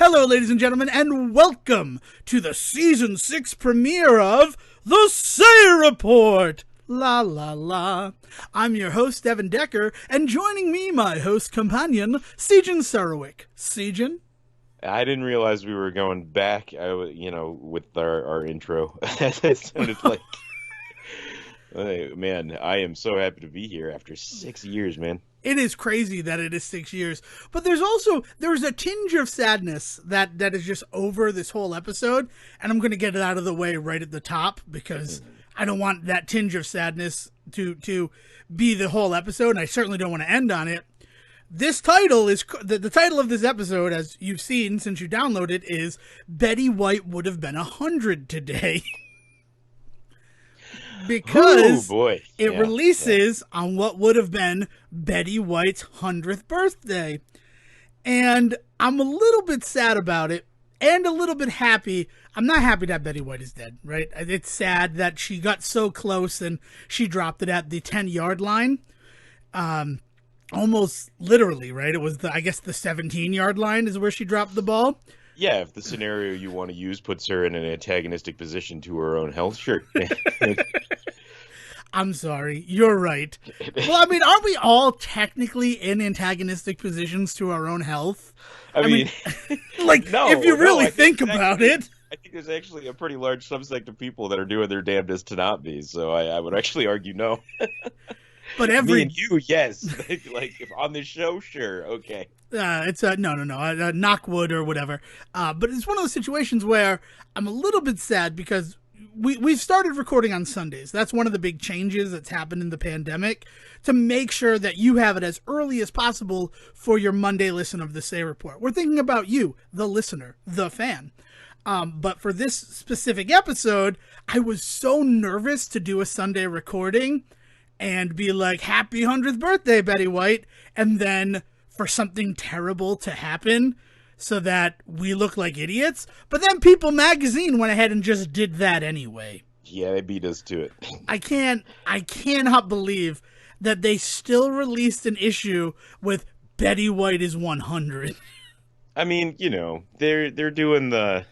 Hello, ladies and gentlemen, and welcome to the Season 6 premiere of The Say Report! La la la. I'm your host, Evan Decker, and joining me, my host companion, Sejan Sarowick. Sejan? I didn't realize we were going back, with our intro. It sounded like, hey, man, I am so happy to be here after 6 years, man. It is crazy that it is 6 years, but there's a tinge of sadness that is just over this whole episode, and I'm going to get it out of the way right at the top because I don't want that tinge of sadness to be the whole episode, and I certainly don't want to end on it. This title is the title of this episode, as you've seen since you downloaded, is Betty White Would Have Been 100 Today. Because it releases on what would have been Betty White's 100th birthday. And I'm a little bit sad about it and a little bit happy. I'm not happy that Betty White is dead, right? It's sad that she got so close and she dropped it at the 10-yard line. Almost literally, right? It was the 17-yard line is where she dropped the ball. Yeah, if the scenario you want to use puts her in an antagonistic position to her own health, sure. I'm sorry, you're right. Well, I mean, aren't we all technically in antagonistic positions to our own health? I mean, if you really think about it. I think there's actually a pretty large subsect of people that are doing their damnedest to not be, so I would actually argue no. But me and you, yes. Like, if on this show, sure, okay. It's no, knock wood or whatever. But it's one of those situations where I'm a little bit sad because we've started recording on Sundays. That's one of the big changes that's happened in the pandemic, to make sure that you have it as early as possible for your Monday listen of the Say Report. We're thinking about you, the listener, the fan. But for this specific episode, I was so nervous to do a Sunday recording and be like, happy 100th birthday, Betty White, and then for something terrible to happen so that we look like idiots. But then People Magazine went ahead and just did that anyway. Yeah, they beat us to it. I cannot believe that they still released an issue with Betty White is 100. I mean, they're doing the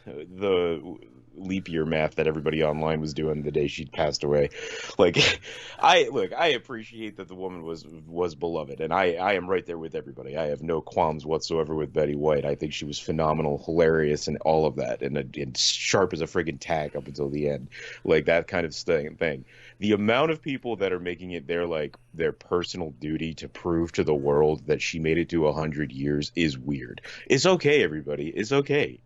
leap year math that everybody online was doing the day she passed away. Like, I appreciate that the woman was beloved, and I am right there with everybody. I have no qualms whatsoever with Betty White. I think she was phenomenal, hilarious, and all of that, and sharp as a friggin' tack up until the end. Like, that kind of thing. The amount of people that are making it their personal duty to prove to the world that she made it to 100 years is weird. It's okay, everybody. It's okay.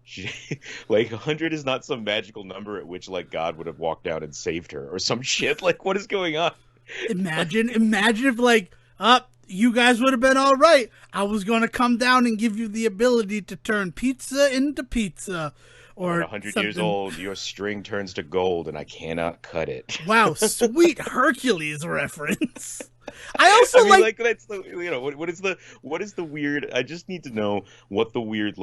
100 is not some magical number at which God would have walked down and saved her or some shit. What is going on? Imagine if you guys would have been all right. I was going to come down and give you the ability to turn pizza into pizza. Or 100 years old, your string turns to gold, and I cannot cut it. Wow, sweet Hercules reference. I also that's the what is the weird? I just need to know what the weird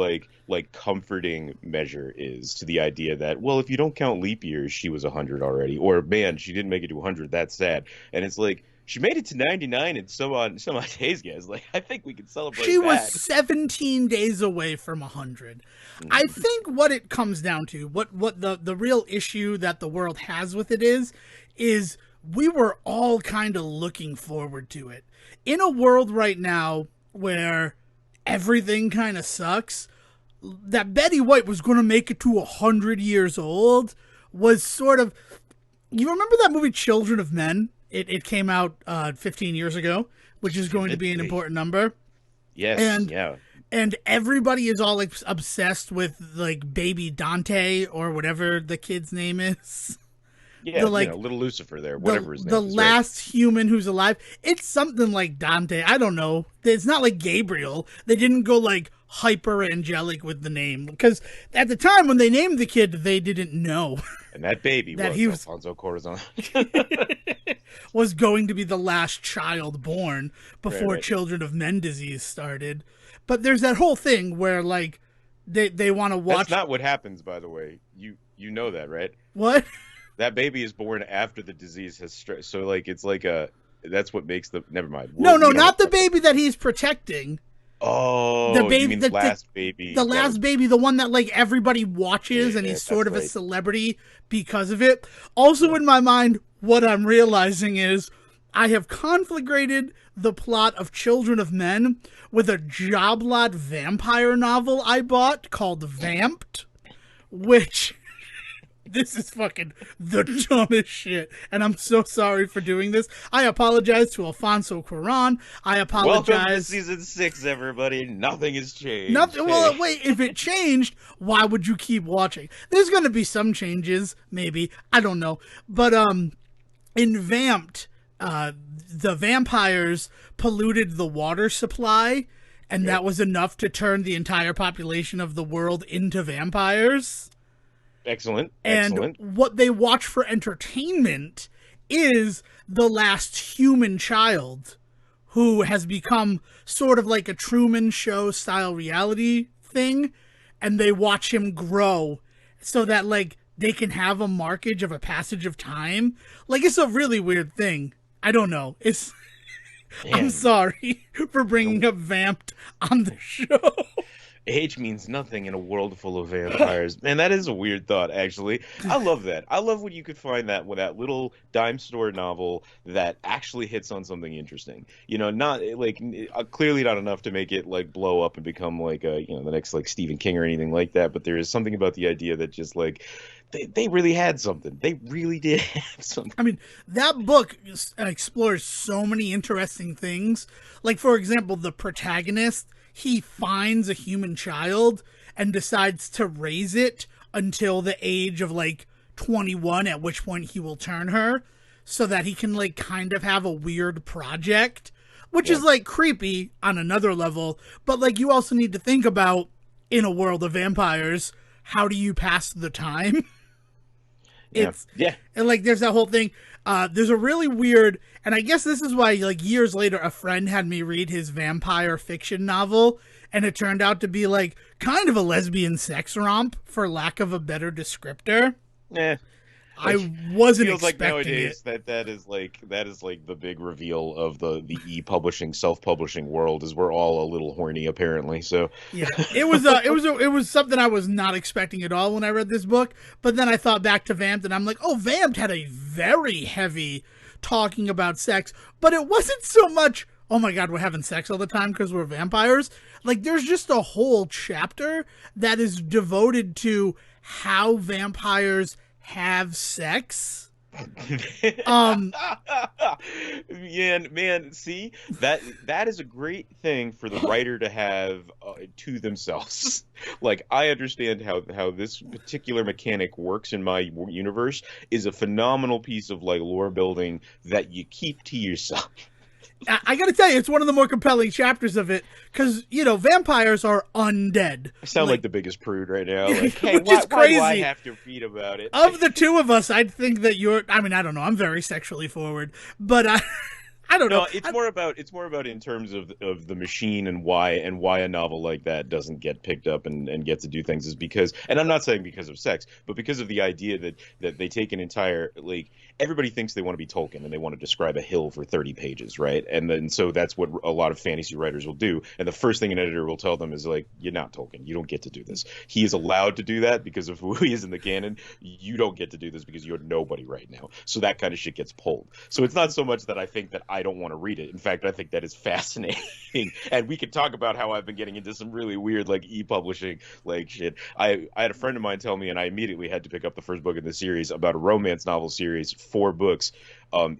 comforting measure is to the idea that, well, if you don't count leap years, she was 100 already, or man, she didn't make it to 100. That's sad. And it's like, she made it to 99 and some odd days, guys. I think we can celebrate that. She was 17 days away from 100. I think what it comes down to, what the real issue that the world has with it is we were all kind of looking forward to it. In a world right now where everything kind of sucks, that Betty White was going to make it to 100 years old was sort of... You remember that movie Children of Men? It came out 15 years ago, which is going to be an important number. Yes, And everybody is all obsessed with baby Dante or whatever the kid's name is. Yeah, little Lucifer there, whatever his name is. The last human who's alive. It's something like Dante. I don't know. It's not like Gabriel. They didn't go hyper angelic with the name, because at the time when they named the kid, they didn't know. And that baby was Alfonso Cuarón. Was going to be the last child born before Children of Men disease started. But there's that whole thing where they want to watch. That's not what happens, by the way. You know that, right? What? That baby is born after the disease has so it's that's what makes the... Never mind. No, not the baby that he's protecting. The Oh, you baby, mean Last Baby? the That was last baby, the one that like everybody watches, and yeah, he's sort that's of a right. celebrity because of it. Also, Yeah. in my mind, what I'm realizing is I have conflagrated the plot of Children of Men with a job lot vampire novel I bought called Vamped, which this is fucking the dumbest shit. And I'm so sorry for doing this. I apologize to Alfonso Cuarón. I Welcome to apologize. season 6, everybody. Nothing has changed. Nothing. Hey. Well, wait. If it changed, why would you keep watching? There's going to be some changes, maybe. I don't know. But in Vamped, the vampires polluted the water supply, and Yep. that was enough to turn the entire population of the world into vampires. Excellent. And Excellent. what they watch for entertainment is the last human child who has become sort of like a Truman Show style reality thing. And they watch him grow so that, like, they can have a markage of a passage of time. Like, it's a really weird thing. I don't know. It's. I'm Man, sorry for bringing up Vamped on the show. age means nothing in a world full of vampires. Man, that is a weird thought, actually. I love that. I love when you could find that with that little dime store novel that actually hits on something interesting. You know, not like clearly not enough to make it like blow up and become like a, you know, the next like Stephen King or anything like that. But there is something about the idea that just like they really had something. They really did have something. I mean, that book explores so many interesting things. Like, for example, the protagonist, he finds a human child and decides to raise it until the age of like 21, at which point he will turn her so that he can like kind of have a weird project, which is like creepy on another level. But like, you also need to think about, in a world of vampires, how do you pass the time? It's Yeah. and like there's that whole thing. There's a really weird, and I guess this is why like years later a friend had me read his vampire fiction novel, and it turned out to be like kind of a lesbian sex romp, for lack of a better descriptor. Yeah. I wasn't Feels like expecting nowadays it. that is like the big reveal of the e-publishing, self-publishing world is we're all a little horny apparently. So Yeah, it was something I was not expecting at all when I read this book. But then I thought back to Vamped, and I'm like, oh, Vamped had a very heavy talking about sex, but it wasn't so much, oh my god, we're having sex all the time because we're vampires. Like, there's just a whole chapter that is devoted to how vampires have sex. Man, see that is a great thing for the writer to have to themselves. Like I understand how this particular mechanic works in my universe is a phenomenal piece of like lore building that you keep to yourself. I gotta tell you, it's one of the more compelling chapters of it, because, you know, vampires are undead. I sound like the biggest prude right now. Like, hey, Which is why do I crazy. have to read about it? Of the two of us, I'd think that you're, I mean, I don't know, I'm very sexually forward, but I don't know. No, it's more about in terms of the machine and why a novel like that doesn't get picked up and get to do things is because, and I'm not saying because of sex, but because of the idea that they take an entire, like, everybody thinks they want to be Tolkien and they want to describe a hill for 30 pages, right? And then so that's what a lot of fantasy writers will do. And the first thing an editor will tell them is like, you're not Tolkien, you don't get to do this. He is allowed to do that because of who he is in the canon. You don't get to do this because you're nobody right now. So that kind of shit gets pulled. So it's not so much that I think that I don't want to read it. In fact, I think that is fascinating. And we could talk about how I've been getting into some really weird like e-publishing like shit. I had a friend of mine tell me, and I immediately had to pick up the first book in the series, about a romance novel series, 4 books.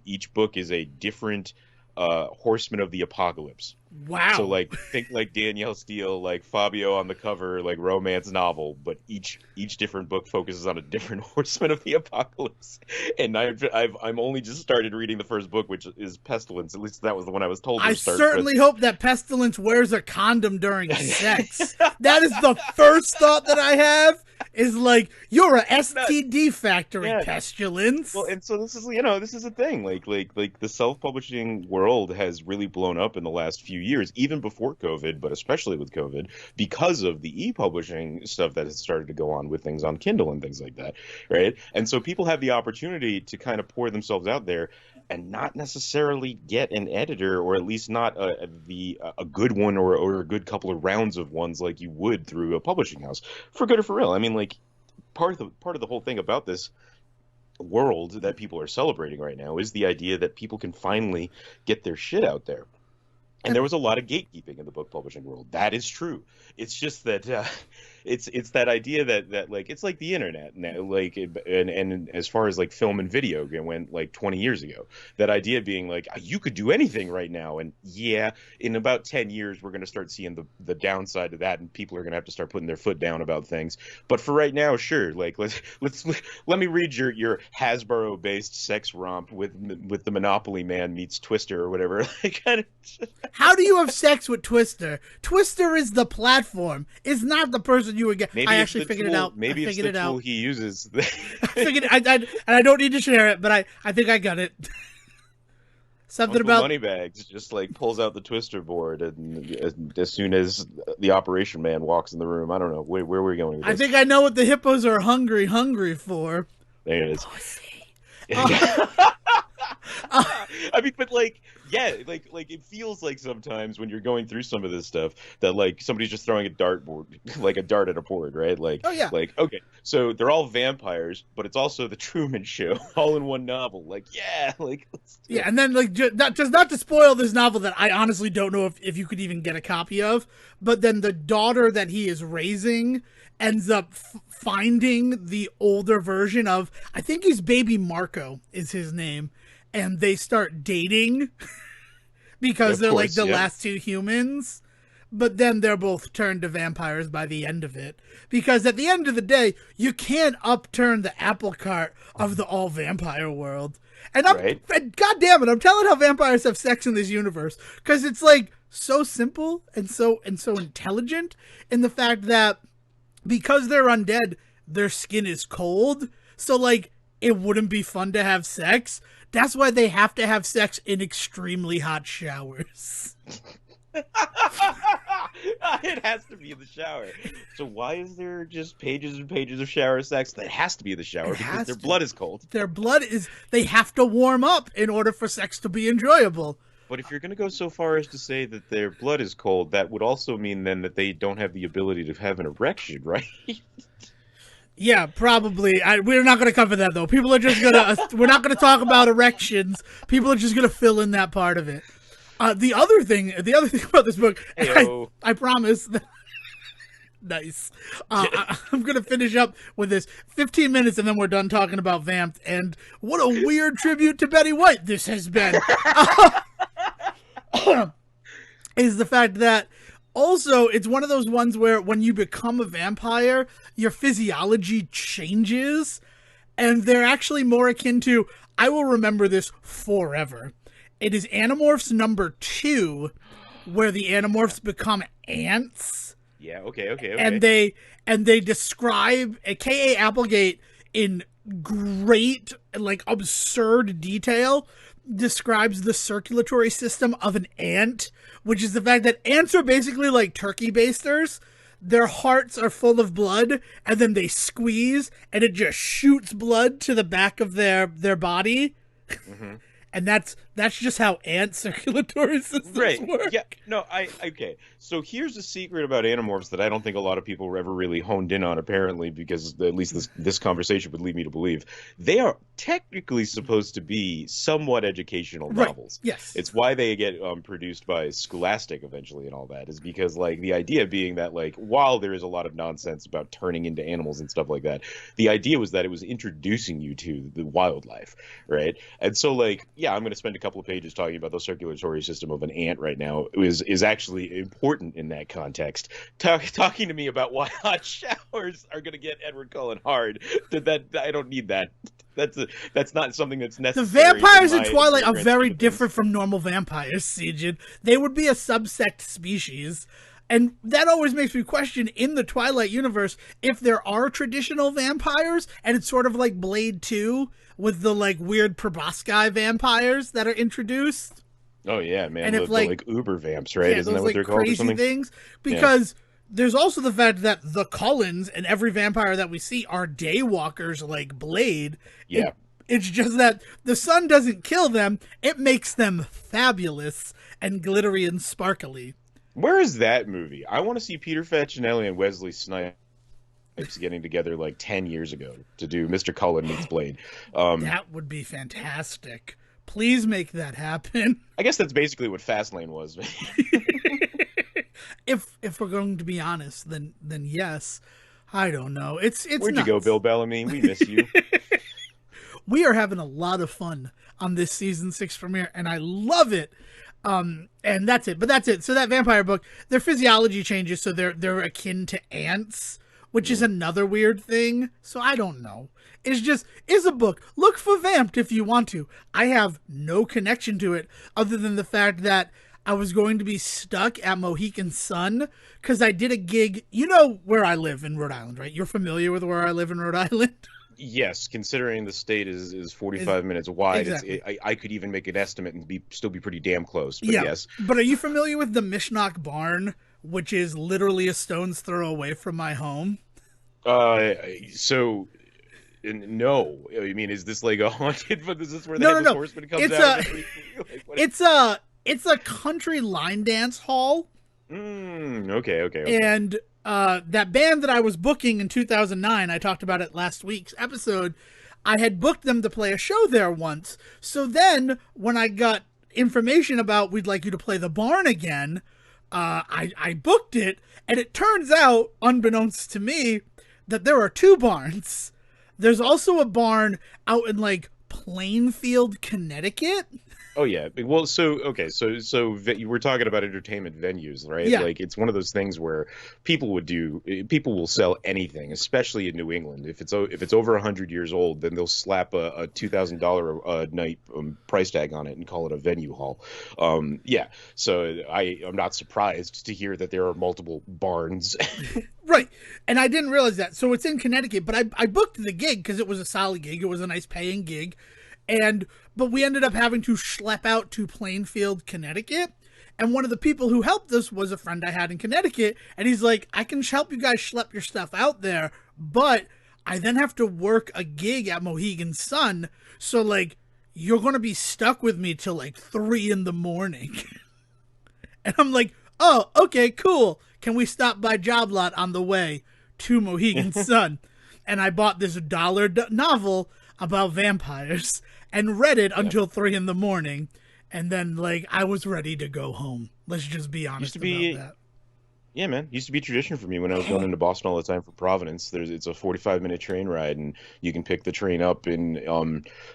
Each book is a different horseman of the apocalypse. Wow. So like think like Danielle Steele, like Fabio on the cover, like romance novel, but each different book focuses on a different horseman of the apocalypse. And I'm only just started reading the first book, which is Pestilence. At least that was the one I was told to I start. certainly hope that Pestilence wears a condom during sex. That is the first thought that I have, is like, you're a STD factory, Yeah. Pestilence. Well, and so this is, you know, this is a thing. Like the self-publishing world has really blown up in the last few years, even before COVID, but especially with COVID, because of the e-publishing stuff that has started to go on with things on Kindle and things like that, right? And so people have the opportunity to kind of pour themselves out there. and not necessarily get an editor, or at least not a good one, or a good couple of rounds of ones like you would through a publishing house, for good or for real. I mean, like, part of the whole thing about this world that people are celebrating right now is the idea that people can finally get their shit out there. And there was a lot of gatekeeping in the book publishing world. That is true. It's just that it's that idea that like, it's like the internet now, like, and as far as like film and video went, like 20 years ago, that idea being like, you could do anything right now, and yeah, in about 10 years we're going to start seeing the downside of that, and people are going to have to start putting their foot down about things. But for right now, sure, like, let me read your Hasbro based sex romp with the Monopoly Man meets Twister or whatever. Like, kind of. How do you have sex with Twister? Twister is the platform. It's not the person you would get. Maybe I it's actually the figured tool, it out. Maybe I it's figured the it tool out. he uses. And I don't need to share it, but I think I got it. Something Uncle about Moneybags just like pulls out the Twister board, and as soon as the Operation Man walks in the room, I don't know where are we going with this? I think I know what the hippos are hungry for. There it is. Pussy. I mean, but like, yeah, like it feels like sometimes when you're going through some of this stuff that like somebody's just throwing a dartboard, like a dart at a board, right? Like, Oh, yeah. like, okay, so they're all vampires, but it's also the Truman Show, all in one novel. Like, yeah, like, let's do Yeah, it. and then like just not to spoil this novel that I honestly don't know if you could even get a copy of, but then the daughter that he is raising ends up finding the older version of, I think he's Baby Marco is his name, and they start dating because Of they're like course, the yeah. last two humans. But then they're both turned to vampires by the end of it. Because at the end of the day, you can't upturn the apple cart of the all vampire world. And Right. and God damn it, I'm telling how vampires have sex in this universe. Because it's like so simple and so intelligent in the fact that because they're undead, their skin is cold. So like it wouldn't be fun to have sex. That's why they have to have sex in extremely hot showers. It has to be in the shower. So why is there just pages and pages of shower sex? That has to be in the shower because their blood is cold. Their blood is, they have to warm up in order for sex to be enjoyable. But if you're going to go so far as to say that their blood is cold, that would also mean then that they don't have the ability to have an erection, right? Yeah, probably. We're not going to cover that though. People are just going to, we're not going to talk about erections. People are just going to fill in that part of it. The other thing about this book, Heyo. I promise that, nice. I'm going to finish up with this 15 minutes and then we're done talking about Vamped. And what a weird tribute to Betty White this has been. Is the fact that also it's one of those ones where when you become a vampire, your physiology changes. And they're actually more akin to, I will remember this forever. It is Animorphs number 2, where the Animorphs become ants. Yeah, okay. And they describe K.A. Applegate in great, like, absurd detail, describes the circulatory system of an ant, which is the fact that ants are basically like turkey basters. Their hearts are full of blood, and then they squeeze, and it just shoots blood to the back of their body. Mm-hmm. And that's just how ant circulatory systems work. Yeah. No, okay. So here's a secret about Animorphs that I don't think a lot of people were ever really honed in on, apparently, because at least this conversation would lead me to believe. They are technically supposed to be somewhat educational novels. Yes. It's why they get produced by Scholastic eventually and all that, is because, like, the idea being that, like, while there is a lot of nonsense about turning into animals and stuff like that, the idea was that it was introducing you to the wildlife, right? And so, like, yeah, I'm going to spend a couple of pages talking about the circulatory system of an ant right now is actually important in that context. Talking to me about why hot showers are going to get Edward Cullen hard, that I don't need that. That's not something that's The necessary. vampires in Twilight are grand very scheme of things. different from normal vampires, Sejin. They would be a subsect species. And that always makes me question, in the Twilight universe, if there are traditional vampires, and it's sort of like Blade 2, with the, like, weird proboscis vampires that are introduced. Oh, yeah, man. And the, if, like, the, like, uber vamps, right? Yeah, Isn't those, that what like, they're called or crazy something? things. Because there's also the fact that the Cullens and every vampire that we see are daywalkers like Blade. Yeah. It's just that the sun doesn't kill them. It makes them fabulous and glittery and sparkly. Where is that movie? I want to see Peter Facinelli and Wesley Snipes getting together like 10 years ago to do Mr. Cullen Meets Blade. That would be fantastic. Please make that happen. I guess that's basically what Fastlane was. If we're going to be honest, then yes. I don't know. It's Where'd nuts. you go, Bill Bellamy? We miss you. We are having a lot of fun on this season 6 premiere, and I love it. And that's it. But that's it. So that vampire book, their physiology changes, so they're akin to ants, which is another weird thing. So I don't know. It's a book. Look for Vamped if you want to. I have no connection to it other than the fact that I was going to be stuck at Mohegan Sun because I did a gig. You know where I live in Rhode Island, right? You're familiar with where I live in Rhode Island? Yes, considering the state is 45 minutes wide, exactly. I could even make an estimate and still be pretty damn close. But yeah. Yes. But are you familiar with the Mishnock Barn, which is literally a stone's throw away from my home? So no, I mean, is this like a haunted? But is this where the headless horseman comes out? It's a country line dance hall. Okay. And that band that I was booking in 2009, I talked about it last week's episode, I had booked them to play a show there once. So then when I got information about we'd like you to play the barn again, I booked it, and it turns out, unbeknownst to me, that there are 2 barns. There's also a barn out in like Plainfield, Connecticut. Oh yeah. Well, so we're talking about entertainment venues, right? Yeah. Like, it's one of those things where people will sell anything, especially in New England. If it's over 100 years old, then they'll slap a $2,000 a night price tag on it and call it a venue hall. Yeah. So I'm not surprised to hear that there are multiple barns. Right. And I didn't realize that. So it's in Connecticut, but I booked the gig because it was a solid gig. It was a nice paying gig. But we ended up having to schlep out to Plainfield, Connecticut. And one of the people who helped us was a friend I had in Connecticut. And he's like, I can help you guys schlep your stuff out there, but I then have to work a gig at Mohegan Sun. So, like, you're going to be stuck with me till like 3 a.m. And I'm like, oh, okay, cool. Can we stop by Job Lot on the way to Mohegan Sun? And I bought this $1 novel about vampires and read it until 3 a.m. And then, like, I was ready to go home. Let's just be honest about that. Yeah, man. Used to be tradition for me when I was going into Boston all the time for Providence. It's a 45-minute train ride, and you can pick the train up in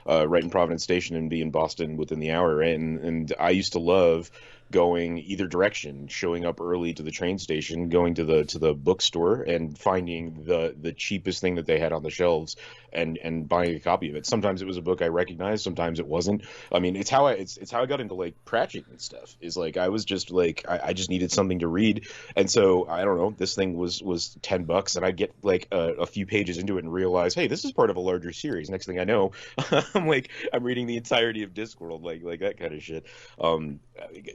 right in Providence Station and be in Boston within the hour, right? And I used to love going either direction, showing up early to the train station, going to the bookstore and finding the cheapest thing that they had on the shelves and buying a copy of it. Sometimes it was a book I recognized, sometimes it wasn't. I mean, it's how I got into like Pratchett and stuff. Is like I was just like I just needed something to read, and so I don't know, this thing was $10, and I get like a few pages into it and realize, hey, this is part of a larger series. Next thing I know, I'm reading the entirety of Discworld, like that kind of shit.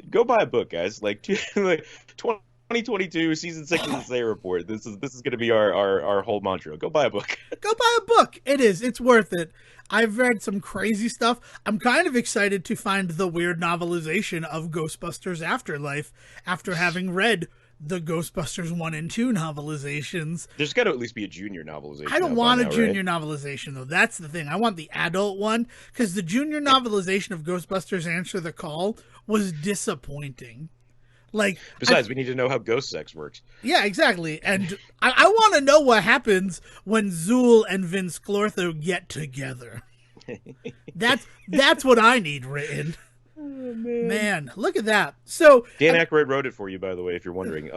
Go buy a book, guys. Like 2022 season 6 of the Say Report. This is going to be our whole mantra. Go buy a book. Go buy a book. It's worth it. I've read some crazy stuff. I'm kind of excited to find the weird novelization of Ghostbusters Afterlife after having read the Ghostbusters 1 and 2 novelizations. There's got to at least be a junior novelization. I don't want a junior novelization, though. That's the thing. I want the adult one, because the junior novelization of Ghostbusters Answer the Call was disappointing. Like, besides, we need to know how ghost sex works. Yeah, exactly. And I want to know what happens when Zool and Vince Clortho get together. That's what I need written. Oh, man, look at that. So Dan Aykroyd wrote it for you, by the way, if you're wondering.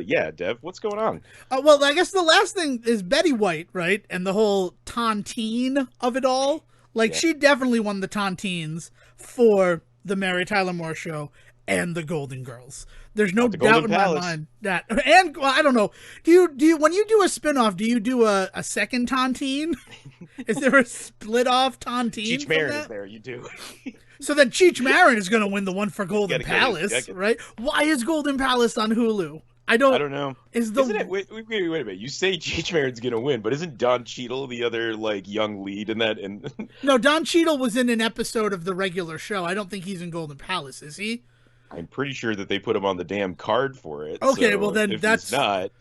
Yeah, Dev, what's going on? Well, I guess the last thing is Betty White, right? And the whole tontine of it all. Like, she definitely won the tontines for the Mary Tyler Moore Show and the Golden Girls. There's no doubt in my mind that. And well, I don't know. Do you when you do a spinoff, do you do a second tontine? Is there a split off tontine? Cheech Marin is there. You do. So then Cheech Marin is going to win the one for Golden Palace, right? Why is Golden Palace on Hulu? I I don't. don't know. Is the Isn't it? Wait a minute. You say Cheech Marin's gonna win, but isn't Don Cheadle the other like young lead in that? And No, Don Cheadle was in an episode of the regular show. I don't think he's in Golden Palace, is he? I'm pretty sure that they put him on the damn card for it. Okay, So well then if that's. he's not,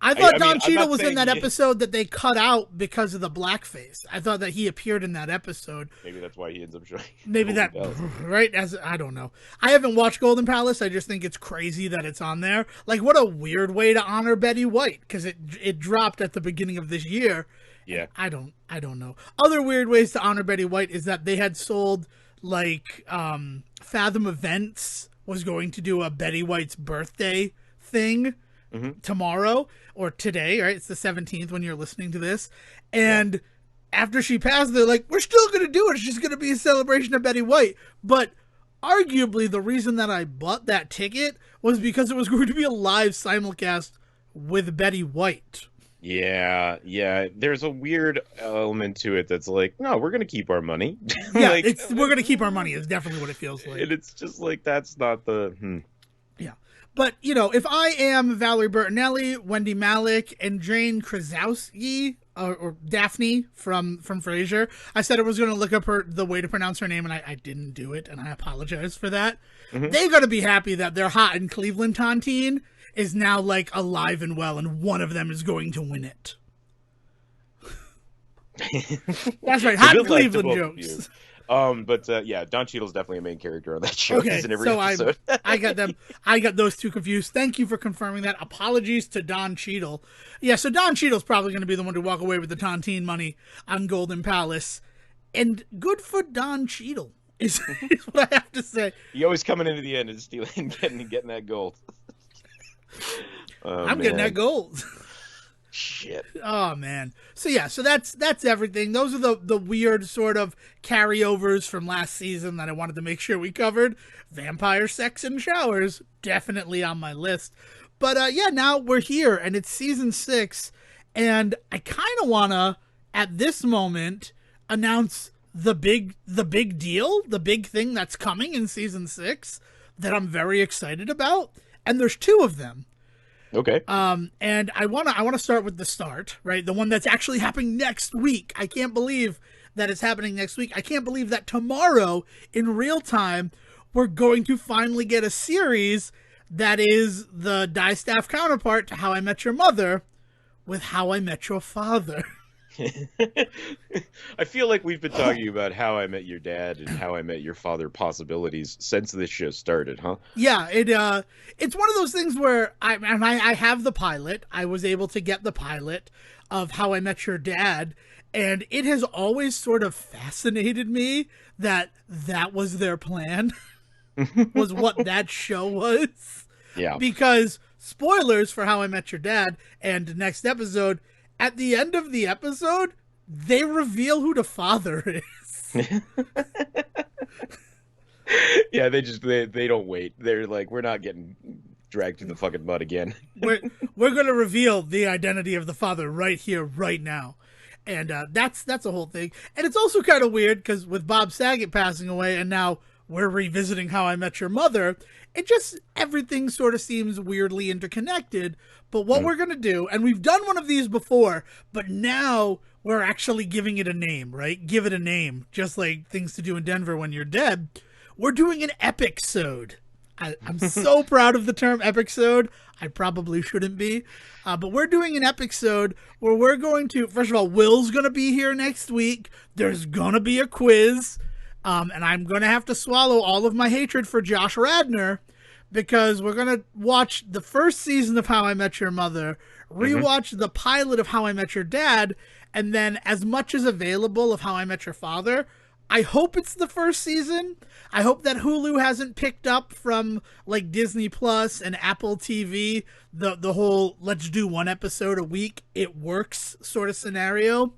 I thought I mean, Don I'm Cheadle not was in saying that episode that they cut out because of the blackface. I thought that he appeared in that episode. Maybe that's why he ends up showing. Maybe that, Golden Palace. right? As I don't know. I haven't watched Golden Palace. I just think it's crazy that it's on there. Like, what a weird way to honor Betty White, because it dropped at the beginning of this year. Yeah. I don't know. Other weird ways to honor Betty White is that they had sold like Fathom Events was going to do a Betty White's birthday thing tomorrow or today, right? It's the 17th when you're listening to this. And after she passed, they're like, we're still going to do it. It's just going to be a celebration of Betty White. But arguably the reason that I bought that ticket was because it was going to be a live simulcast with Betty White. Yeah. There's a weird element to it that's like, no, we're gonna keep our money. Yeah, like, we're going to keep our money is definitely what it feels like. And it's just like, that's not the... Yeah. But, you know, if I am Valerie Bertinelli, Wendy Malick, and Jane Krasowski, or Daphne from Frasier, I said I was going to look up the way to pronounce her name, and I didn't do it, and I apologize for that. They got to be happy that their hot in Cleveland tontine is now, like, alive and well, and one of them is going to win it. That's right, hot in Cleveland jokes. But yeah, Don Cheadle's definitely a main character on that show. Okay, He's in every so episode. I got those two confused. Thank you for confirming that. Apologies to Don Cheadle. Yeah, so Don Cheadle's probably going to be the one to walk away with the tontine money on Golden Palace, and good for Don Cheadle is what I have to say. You always coming into the end and stealing, getting that gold. I'm getting that gold. Shit. Oh man. So yeah, so that's everything. Those are the weird sort of carryovers from last season that I wanted to make sure we covered. Vampire sex and showers, definitely on my list. But yeah, now we're here and it's season 6, and I kind of wanna at this moment announce the big deal, the big thing that's coming in season 6 that I'm very excited about. And there's 2 of them. Okay. And I wanna start with the start, right? The one that's actually happening next week. I can't believe that it's happening next week. I can't believe that tomorrow, in real time, we're going to finally get a series that is the Distaff counterpart to How I Met Your Mother with How I Met Your Father. I feel like we've been talking about How I Met Your Dad and How I Met Your Father possibilities since this show started, huh? Yeah, it's one of those things where I have the pilot. I was able to get the pilot of How I Met Your Dad, and it has always sort of fascinated me that was their plan, was what that show was. Yeah. Because spoilers for How I Met Your Dad and next episode, at the end of the episode, they reveal who the father is. Yeah, they don't wait. They're like, we're not getting dragged through the fucking mud again. we're going to reveal the identity of the father right here, right now. And that's a whole thing. And it's also kind of weird because with Bob Saget passing away and now we're revisiting How I Met Your Mother, everything sort of seems weirdly interconnected. But what we're going to do, and we've done one of these before, but now we're actually giving it a name, right? Give it a name, just like Things to Do in Denver When You're Dead. We're doing an Epicode. I'm so proud of the term Epicode. I probably shouldn't be. But we're doing an Epicode where we're going to, first of all, Will's going to be here next week. There's going to be a quiz. And I'm going to have to swallow all of my hatred for Josh Radnor because we're going to watch the first season of How I Met Your Mother, rewatch the pilot of How I Met Your Dad, and then as much as available of How I Met Your Father. I hope it's the first season. I hope that Hulu hasn't picked up from like Disney Plus and Apple TV the whole let's do one episode a week, it works sort of scenario.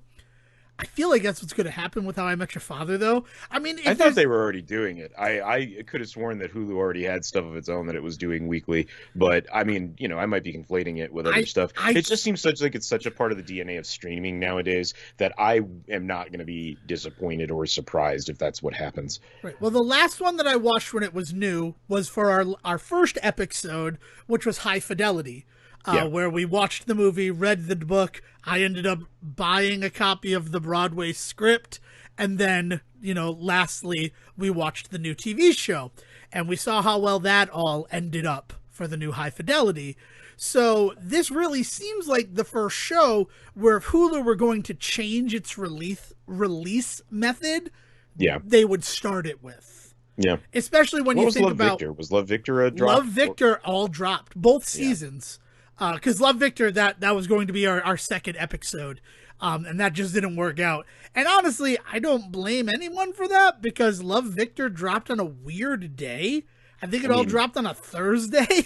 I feel like that's what's going to happen with How I Met Your Father, though. I mean, I thought they were already doing it. I could have sworn that Hulu already had stuff of its own that it was doing weekly. But I mean, I might be conflating it with other stuff. It just seems like it's such a part of the DNA of streaming nowadays that I am not going to be disappointed or surprised if that's what happens. Right. Well, the last one that I watched when it was new was for our first episode, which was High Fidelity. where we watched the movie, read the book. I ended up buying a copy of the Broadway script. And then, lastly, we watched the new TV show. And we saw how well that all ended up for the new High Fidelity. So this really seems like the first show where if Hulu were going to change its release method, they would start it with. Yeah. Especially when you think about... Victor? Was Love Victor a drop? Love Victor all dropped. Both seasons. Because Love Victor, that was going to be our second episode. And that just didn't work out. And honestly, I don't blame anyone for that because Love Victor dropped on a weird day. I think it all dropped on a Thursday.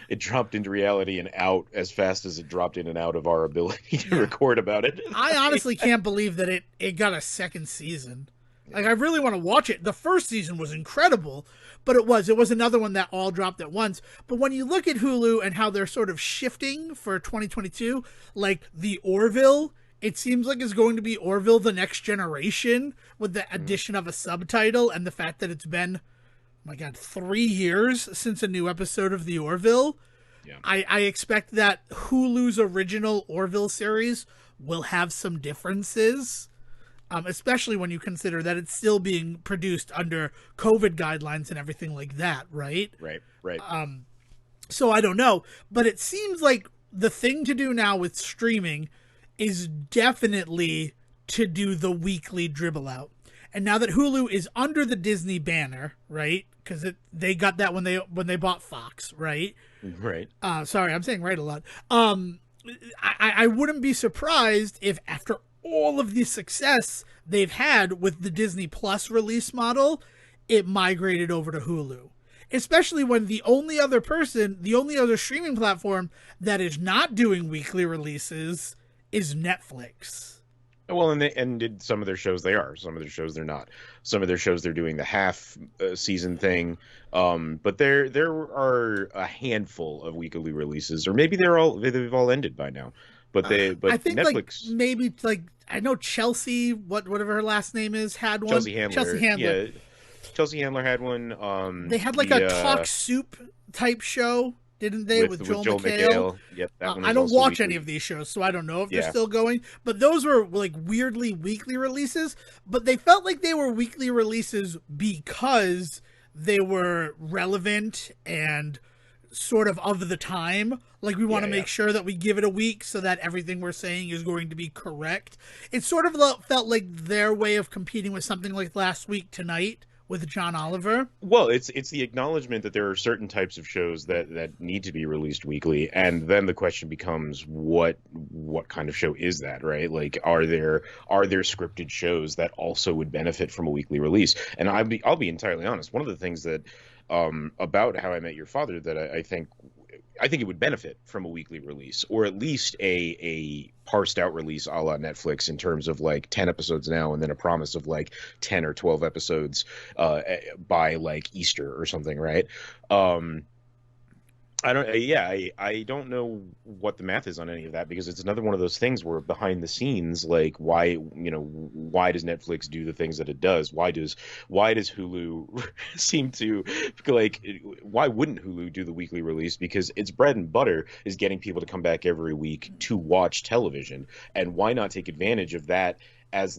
It dropped into reality and out as fast as it dropped in and out of our ability to record about it. I honestly can't believe that it got a second season. Like, I really want to watch it. The first season was incredible, but it was another one that all dropped at once. But when you look at Hulu and how they're sort of shifting for 2022, like the Orville, it seems like it's going to be Orville: The Next Generation with the addition of a subtitle and the fact that it's been, oh my God, 3 years since a new episode of the Orville. Yeah. I expect that Hulu's original Orville series will have some differences, especially when you consider that it's still being produced under COVID guidelines and everything like that, right? Right. So I don't know, but it seems like the thing to do now with streaming is definitely to do the weekly dribble out. And now that Hulu is under the Disney banner, right? Because they got that when they bought Fox, right? Right. Sorry, I'm saying right a lot. I wouldn't be surprised if after all of the success they've had with the Disney Plus release model, it migrated over to Hulu. Especially when the only other streaming platform that is not doing weekly releases is Netflix. Well, and some of their shows they are. Some of their shows they're not. Some of their shows they're doing the half season thing. But there are a handful of weekly releases, or maybe they've all ended by now. But I think Netflix maybe I know Chelsea, whatever her last name is, had one. Chelsea Handler. Yeah, Chelsea Handler had one. They had a Talk Soup type show, didn't they, with Joel McHale? Yep, that one I don't watch any of these shows, so I don't know if they're still going. But those were weirdly weekly releases. But they felt like they were weekly releases because they were relevant and sort of the time. Like, we want to make sure that we give it a week so that everything we're saying is going to be correct. It sort of felt like their way of competing with something like Last Week Tonight with John Oliver. Well, it's the acknowledgement that there are certain types of shows that need to be released weekly, and then the question becomes what kind of show is that, right? Like, are there scripted shows that also would benefit from a weekly release? And I'll be entirely honest. One of the things that about How I Met Your Father that I think it would benefit from a weekly release, or at least a parsed out release a la Netflix, in terms of 10 episodes now and then a promise of 10 or 12 episodes by Easter or something, right? I don't know what the math is on any of that, because it's another one of those things where behind the scenes, why does Netflix do the things that it does? Why does Hulu seem to why wouldn't Hulu do the weekly release? Because its bread and butter is getting people to come back every week to watch television, and why not take advantage of that as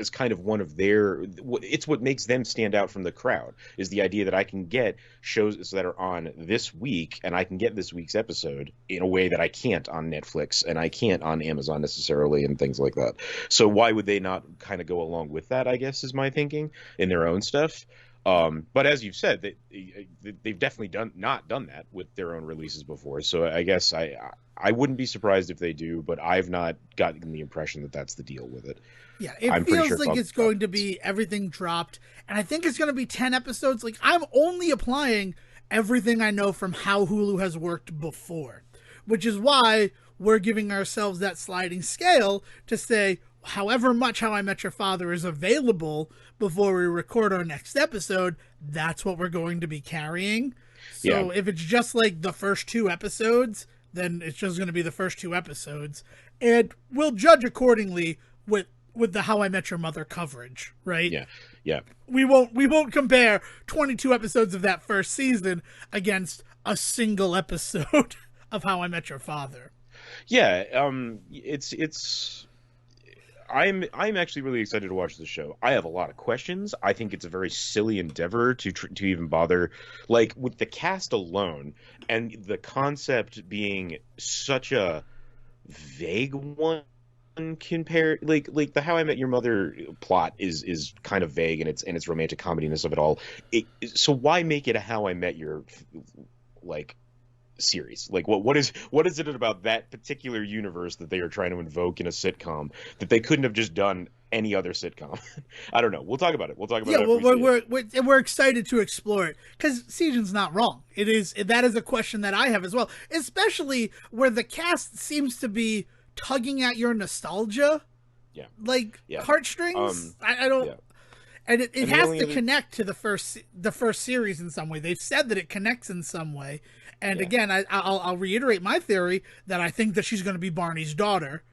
kind of one of it's what makes them stand out from the crowd, is the idea that I can get shows that are on this week, and I can get this week's episode in a way that I can't on Netflix and I can't on Amazon necessarily, and things like that. So why would they not kind of go along with that, I guess, is my thinking, in their own stuff. But as you've said, they've definitely not done that with their own releases before. So I guess I wouldn't be surprised if they do, but I've not gotten the impression that that's the deal with it. Yeah, it feels like it's going to be everything dropped, and I think it's going to be 10 episodes. I'm only applying everything I know from how Hulu has worked before, which is why we're giving ourselves that sliding scale to say, however much How I Met Your Father is available before we record our next episode, that's what we're going to be carrying. So if it's just the first 2 episodes, then it's just going to be the first 2 episodes, and we'll judge accordingly with the How I Met Your Mother coverage, right? Yeah. We won't compare 22 episodes of that first season against a single episode of How I Met Your Father. Yeah, it's I'm actually really excited to watch the show. I have a lot of questions. I think it's a very silly endeavor to even bother, like with the cast alone and the concept being such a vague one compared like the How I Met Your Mother plot is kind of vague and its romantic comediness of it all. So why make it a How I Met Your like series? Like what is it about that particular universe that they are trying to invoke in a sitcom that they couldn't have just done any other sitcom? I don't know. We'll talk about it. We'll talk about Yeah, it well, after we see it. we're excited to explore it because Sejan's not wrong. That is a question that I have as well, especially where the cast seems to be tugging at your nostalgia, Yeah. like Yeah. heartstrings. I don't, Yeah. and it And the has only to other connect to the first series in some way. They've said that it connects in some way, and yeah. again, I'll reiterate my theory that I think that she's going to be Barney's daughter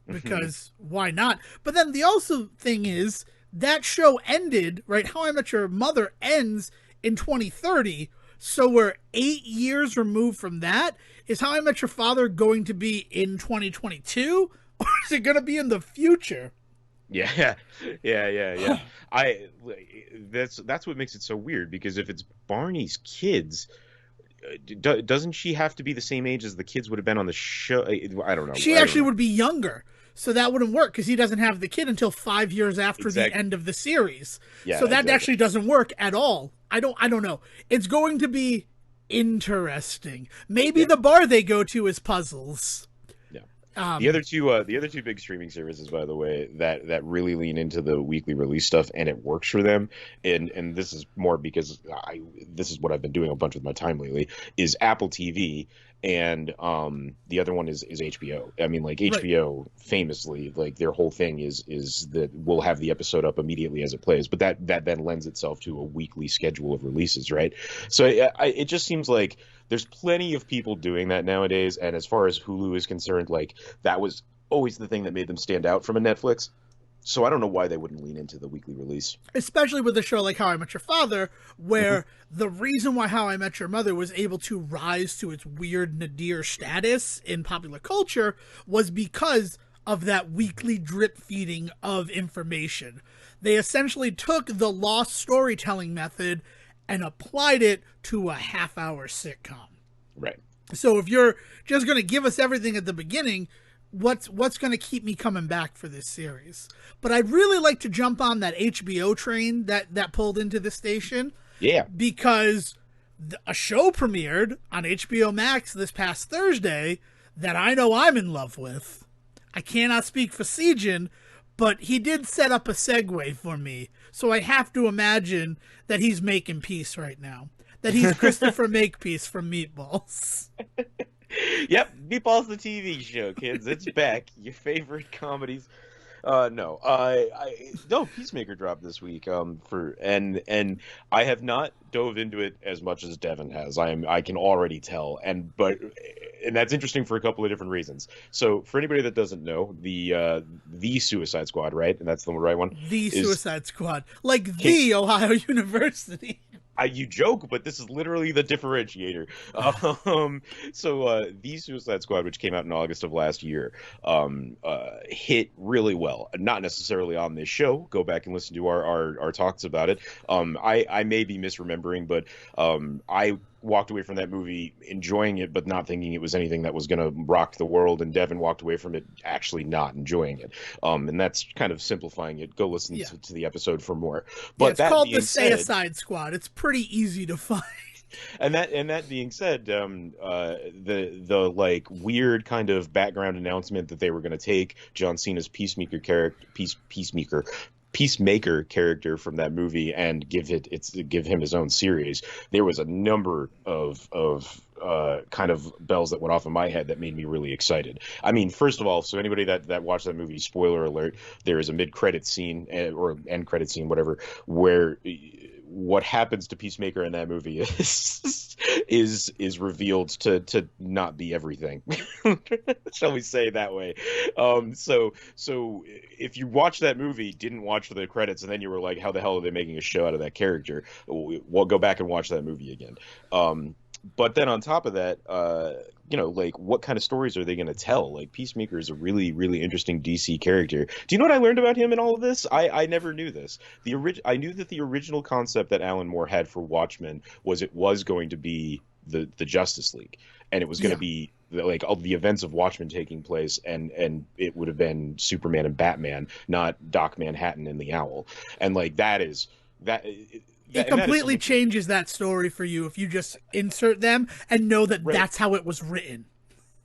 because why not? But then the also thing is that show ended, right? How I Met Your Mother ends in 2030. So we're 8 years removed from that. Is How I Met Your Father going to be in 2022? Or is it going to be in the future? Yeah, yeah. I that's what makes it so weird because if it's Barney's kids, doesn't she have to be the same age as the kids would have been on the show? I don't know. She I don't actually know. would be younger. So that wouldn't work because he doesn't have the kid until 5 years after the Exactly. end of the series. Yeah, So that exactly. actually doesn't work at all. I don't know. It's going to be interesting. Maybe Yeah, the bar they go to is puzzles. yeah. Um, The other two big streaming services, by the way, that really lean into the weekly release stuff, and it works for them. And this is more because this is what I've been doing a bunch with my time lately. Is Apple TV, and the other one is HBO. I mean, like right. HBO famously, like their whole thing is that we'll have the episode up immediately as it plays, but that then lends itself to a weekly schedule of releases, right? So it just seems like there's plenty of people doing that nowadays. And as far as Hulu is concerned, like that was always the thing that made them stand out from a Netflix. So I don't know why they wouldn't lean into the weekly release. Especially with a show like How I Met Your Father, Hmm. where the reason why How I Met Your Mother was able to rise to its weird nadir status in popular culture was because of that weekly drip feeding of information. They essentially took the lost storytelling method and applied it to a half-hour sitcom. Right. So if you're just going to give us everything at the beginning, what's going to keep me coming back for this series? But I'd really like to jump on that HBO train that pulled into the station Yeah. because a show premiered on HBO Max this past Thursday that I know I'm in love with. I cannot speak for Sejan, but he did set up a segue for me. So I have to imagine that he's making peace right now. That he's Christopher Makepeace from Meatballs. Yep, Meatballs the TV show, kids. It's back. Your favorite comedies. No, no, Peacemaker dropped this week. And I have not dove into it as much as Devin has. I can already tell, and that's interesting for a couple of different reasons. So for anybody that doesn't know, the Suicide Squad, right? And that's the right one. The Is Suicide Squad. Like can, the Ohio University. you joke, but this is literally the differentiator. The Suicide Squad, which came out in August of last year, hit really well. Not necessarily on this show. Go back and listen to our talks about it. I may be misremembering, but I walked away from that movie enjoying it, but not thinking it was anything that was going to rock the world. And Devin walked away from it actually not enjoying it. And that's kind of simplifying it. Go listen Yeah. to the episode for more. Yeah, But it's that called the being Stay said, Aside Squad. It's pretty easy to find. and that being said, the like weird kind of background announcement that they were going to take John Cena's Peacemaker character from that movie and give him his own series. There was a number of kind of bells that went off in my head that made me really excited. I mean, first of all, so anybody that watched that movie, spoiler alert, there is a mid-credit scene or end credit scene, whatever, where what happens to Peacemaker in that movie is revealed to not be everything. Shall we say it that way? So if you watch that movie, didn't watch the credits, and then you were like, how the hell are they making a show out of that character? Well, go back and watch that movie again. But then on top of that, like what kind of stories are they going to tell? Like Peacemaker is a really, really interesting DC character. Do you know what I learned about him in all of this? I never knew this. I knew that the original concept that Alan Moore had for Watchmen was it was going to be the Justice League, and it was going to Yeah. be like all the events of Watchmen taking place, and it would have been Superman and Batman, not Doc Manhattan and the Owl. And like that is that. It And that is completely something, changes that story for you if you just insert them and know that right. that's how it was written.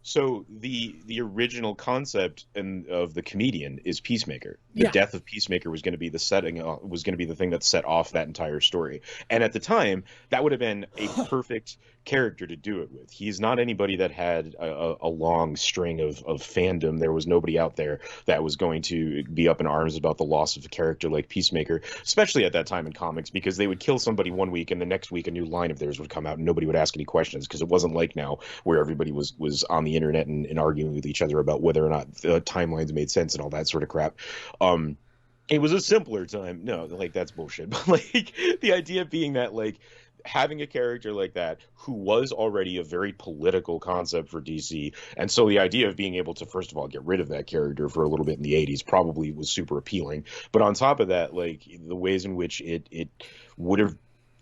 So the original concept of the comedian is Peacemaker. The Yeah. death of Peacemaker was going to be the setting, was going to be the thing that set off that entire story. And at the time, that would have been a perfect character to do it with. He's not anybody that had a long string of fandom. There was nobody out there that was going to be up in arms about the loss of a character like Peacemaker, especially at that time in comics, because they would kill somebody one week and the next week a new line of theirs would come out and nobody would ask any questions, because it wasn't like now where everybody was on the internet and arguing with each other about whether or not the timelines made sense and all that sort of crap. It was a simpler time. No, like that's bullshit. But like the idea being that like having a character like that who was already a very political concept for DC, and so the idea of being able to first of all get rid of that character for a little bit in the 80s probably was super appealing. But on top of that, like the ways in which it would have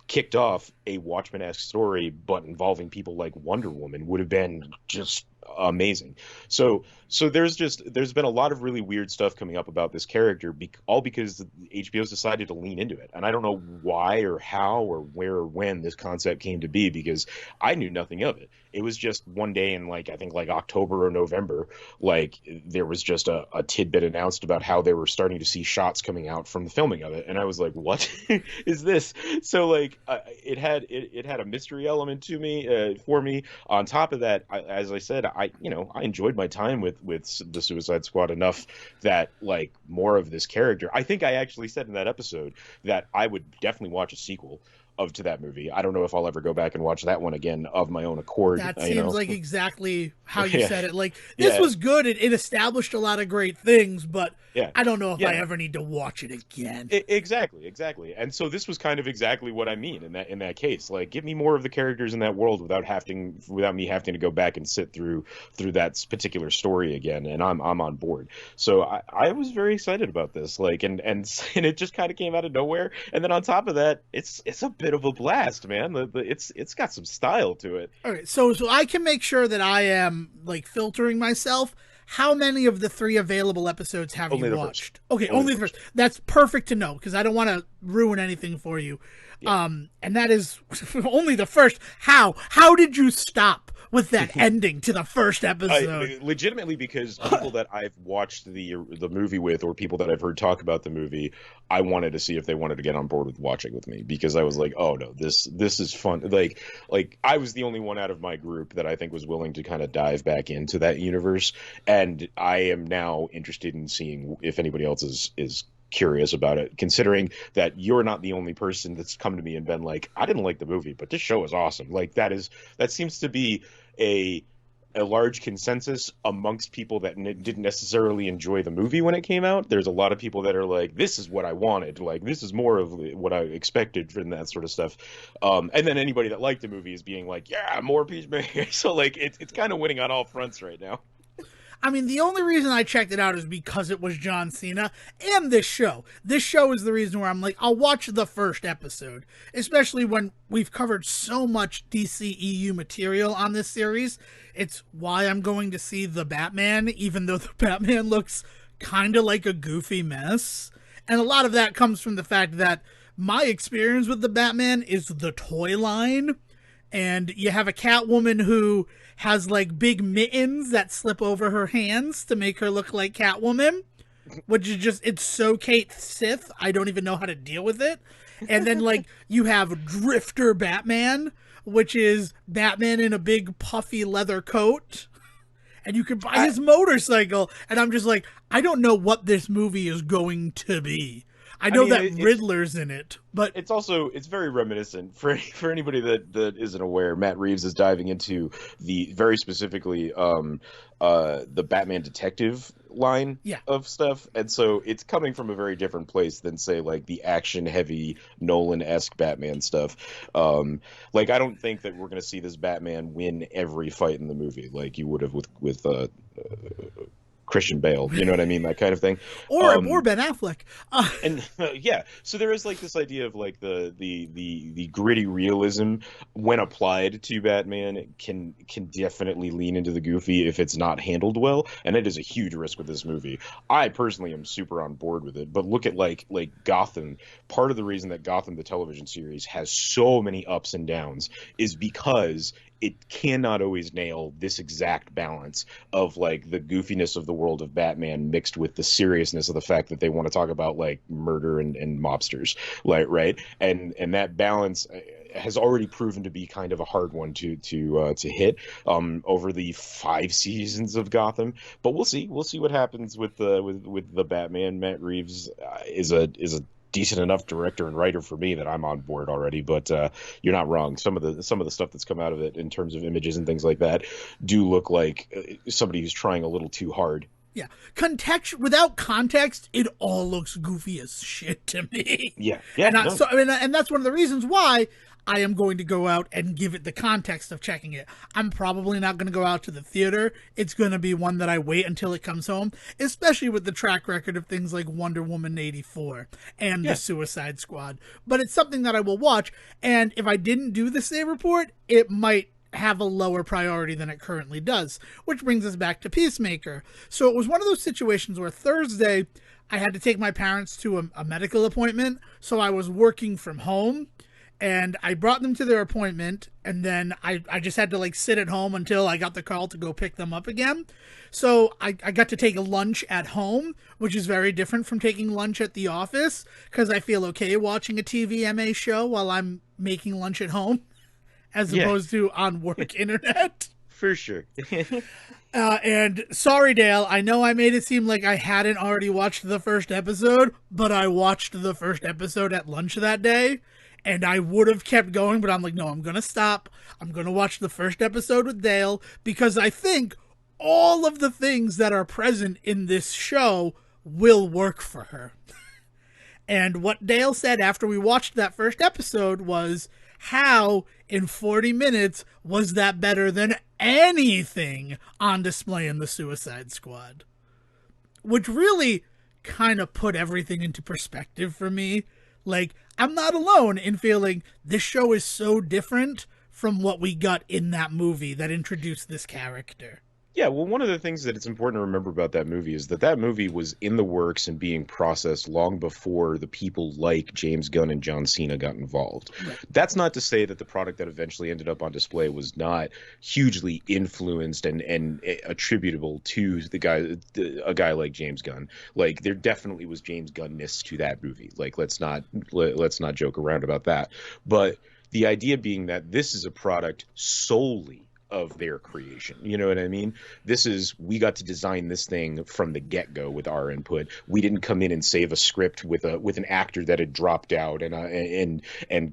kicked off a Watchmen-esque story, but involving people like Wonder Woman, would have been just amazing. So there's been a lot of really weird stuff coming up about this character, all because HBO's decided to lean into it, and I don't know why or how or where or when this concept came to be, because I knew nothing of it. It was just one day in like I think like October or November, like there was just a tidbit announced about how they were starting to see shots coming out from the filming of it, and I was like, what is this? So like it had a mystery element to me, for me. On top of that, as I said, I enjoyed my time with the Suicide Squad enough that like more of this character. I think I actually said in that episode that I would definitely watch a sequel to that movie. I don't know if I'll ever go back and watch that one again of my own accord. That seems like exactly how you Yeah. said it. Like, this Yeah. was good. It established a lot of great things, but Yeah. I don't know if Yeah. I ever need to watch it again. Exactly. And so this was kind of exactly what I mean in that case. Like, give me more of the characters in that world without me having to go back and sit through that particular story again. And I'm on board. So I was very excited about this. Like, and it just kind of came out of nowhere. And then on top of that, it's a bit of a blast, man. It's got some style to it. All right, so I can make sure that I am like filtering myself. How many of the 3 available episodes have Only you the watched? first. Okay, Only only the the first. That's perfect to know because I don't want to ruin anything for you. Yeah. And that is only the first. How did you stop with that ending to the first episode? Legitimately, because people that I've watched the movie with, or people that I've heard talk about the movie, I wanted to see if they wanted to get on board with watching with me, because I was like, oh no, this is fun. Like I was the only one out of my group that I think was willing to kind of dive back into that universe, and I am now interested in seeing if anybody else is curious about it, considering that you're not the only person that's come to me and been like, I didn't like the movie, but this show is awesome. Like that seems to be a large consensus amongst people that didn't necessarily enjoy the movie when it came out. There's a lot of people that are like, this is what I wanted, like this is more of what I expected from that sort of stuff. And then anybody that liked the movie is being like, yeah, more Peacemaker. So like it's kind of winning on all fronts right now. I mean, the only reason I checked it out is because it was John Cena and this show. This show is the reason where I'm like, I'll watch the first episode, especially when we've covered so much DCEU material on this series. It's why I'm going to see The Batman, even though The Batman looks kind of like a goofy mess. And a lot of that comes from the fact that my experience with The Batman is the toy line. And you have a Catwoman who has like big mittens that slip over her hands to make her look like Catwoman, which is just, it's so Kate Sith, I don't even know how to deal with it. And then like you have Drifter Batman, which is Batman in a big puffy leather coat, and you can buy his motorcycle. And I'm just like, I don't know what this movie is going to be. I know that Riddler's in it, but it's very reminiscent for anybody that isn't aware. Matt Reeves is diving into the very specifically the Batman detective line Yeah. of stuff, and so it's coming from a very different place than say like the action heavy Nolan-esque Batman stuff. Like I don't think that we're going to see this Batman win every fight in the movie like you would have with Christian Bale, you know what I mean, that kind of thing. Or Ben Affleck. And yeah, so there is like this idea of like the gritty realism when applied to Batman can definitely lean into the goofy if it's not handled well, and it is a huge risk with this movie. I personally am super on board with it, but look at like Gotham. Part of the reason that Gotham the television series has so many ups and downs is because it cannot always nail this exact balance of like the goofiness of the world of Batman mixed with the seriousness of the fact that they want to talk about like murder and mobsters, like right, and that balance has already proven to be kind of a hard one to hit over the 5 seasons of Gotham. But we'll see what happens with the Batman. Matt Reeves is a decent enough director and writer for me that I'm on board already. But you're not wrong. Some of the stuff that's come out of it in terms of images and things like that do look like somebody who's trying a little too hard. Yeah, without context, it all looks goofy as shit to me. Yeah, and that's one of the reasons why I am going to go out and give it the context of checking it. I'm probably not going to go out to the theater. It's going to be one that I wait until it comes home, especially with the track record of things like Wonder Woman 84 and The Suicide Squad. But it's something that I will watch, and if I didn't do the Save Report, it might have a lower priority than it currently does, which brings us back to Peacemaker. So it was one of those situations where Thursday I had to take my parents to a medical appointment, so I was working from home, and I brought them to their appointment, and then I just had to like sit at home until I got the call to go pick them up again. So I got to take a lunch at home, which is very different from taking lunch at the office, because I feel okay watching a TVMA show while I'm making lunch at home, as opposed to on work internet. For sure. And sorry, Dale, I know I made it seem like I hadn't already watched the first episode, but I watched the first episode at lunch that day, and I would have kept going, but I'm like, no, I'm going to stop. I'm going to watch the first episode with Dale, because I think all of the things that are present in this show will work for her. And what Dale said after we watched that first episode was, how in 40 minutes was that better than anything on display in the Suicide Squad? Which really kind of put everything into perspective for me. Like, I'm not alone in feeling this show is so different from what we got in that movie that introduced this character. Yeah, well, one of the things that it's important to remember about that movie is that movie was in the works and being processed long before the people like James Gunn and John Cena got involved. Right. That's not to say that the product that eventually ended up on display was not hugely influenced and attributable to a guy like James Gunn. Like, there definitely was James Gunn-ness to that movie. Like, let's not joke around about that. But the idea being that this is a product solely of their creation. You know what I mean? We got to design this thing from the get-go with our input. We didn't come in and save a script with an actor that had dropped out and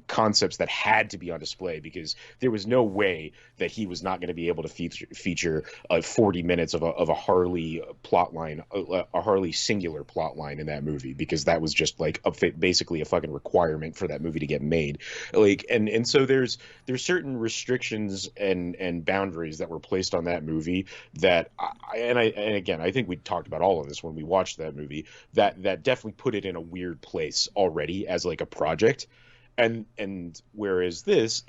concepts that had to be on display, because there was no way that he was not going to be able to feature 40 minutes of a Harley plot line, a Harley singular plot line in that movie, because that was just like basically a fucking requirement for that movie to get made. Like, and so there's certain restrictions and boundaries that were placed on that movie that I think we talked about all of this when we watched that movie, that definitely put it in a weird place already as like a project. And whereas this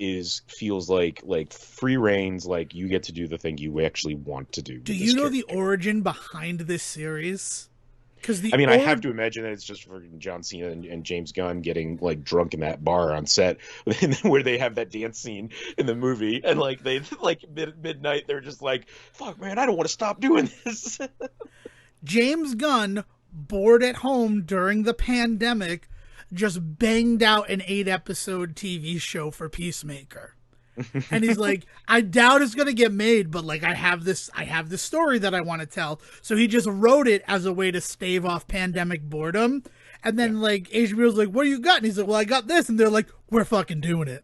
feels like free reigns, like you get to do the thing you actually want to do. Do you know the origin behind this series? I have to imagine that it's just for John Cena and James Gunn getting like drunk in that bar on set where they have that dance scene in the movie, and like they like midnight they're just like, fuck man, I don't want to stop doing this. James Gunn, bored at home during the pandemic, just banged out an 8-episode TV show for Peacemaker. And he's like, I doubt it's going to get made, but like I have this story that I want to tell. So he just wrote it as a way to stave off pandemic boredom. And then like HBO's like, what do you got? And he's like, well, I got this. And they're like, we're fucking doing it.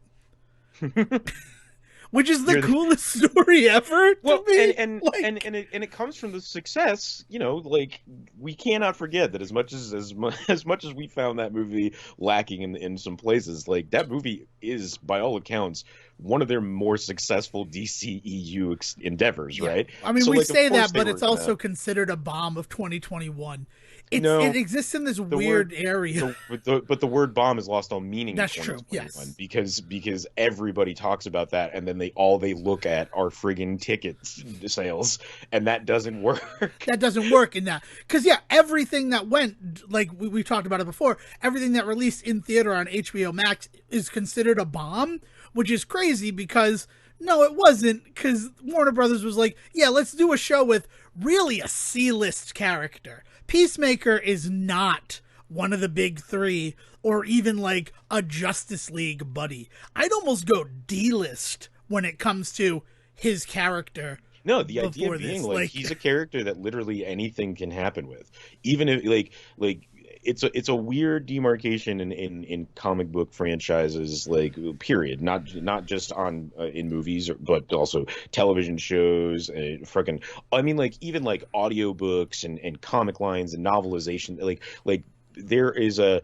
which is the You're the, coolest story ever to well, me. and it comes from the success, you know, like we cannot forget that as much as we found that movie lacking in some places, like that movie is by all accounts one of their more successful DCEU endeavors, Yeah, right? I mean, So we like of say course that, they but were it's also gonna considered a bomb of 2021. It no exists in this the weird word area. but the word bomb has lost all meaning in That's true. 2021 Yes, because everybody talks about that and then they look at are friggin' tickets sales and that doesn't work. that doesn't work in that because yeah, everything that went like we've talked about it before, everything that released in theater on HBO Max is considered a bomb, which is crazy because no, it wasn't because Warner Brothers was like, yeah, let's do a show with really a C-list character. Peacemaker is not one of the big three or even like a Justice League buddy. I'd almost go D-list when it comes to his character No, the idea before being this. like Like, he's a character that literally anything can happen with, even if like it's a weird demarcation in comic book franchises, like period, not just on in movies but also television shows and freaking I mean like even like audiobooks and comic lines and novelization like there is a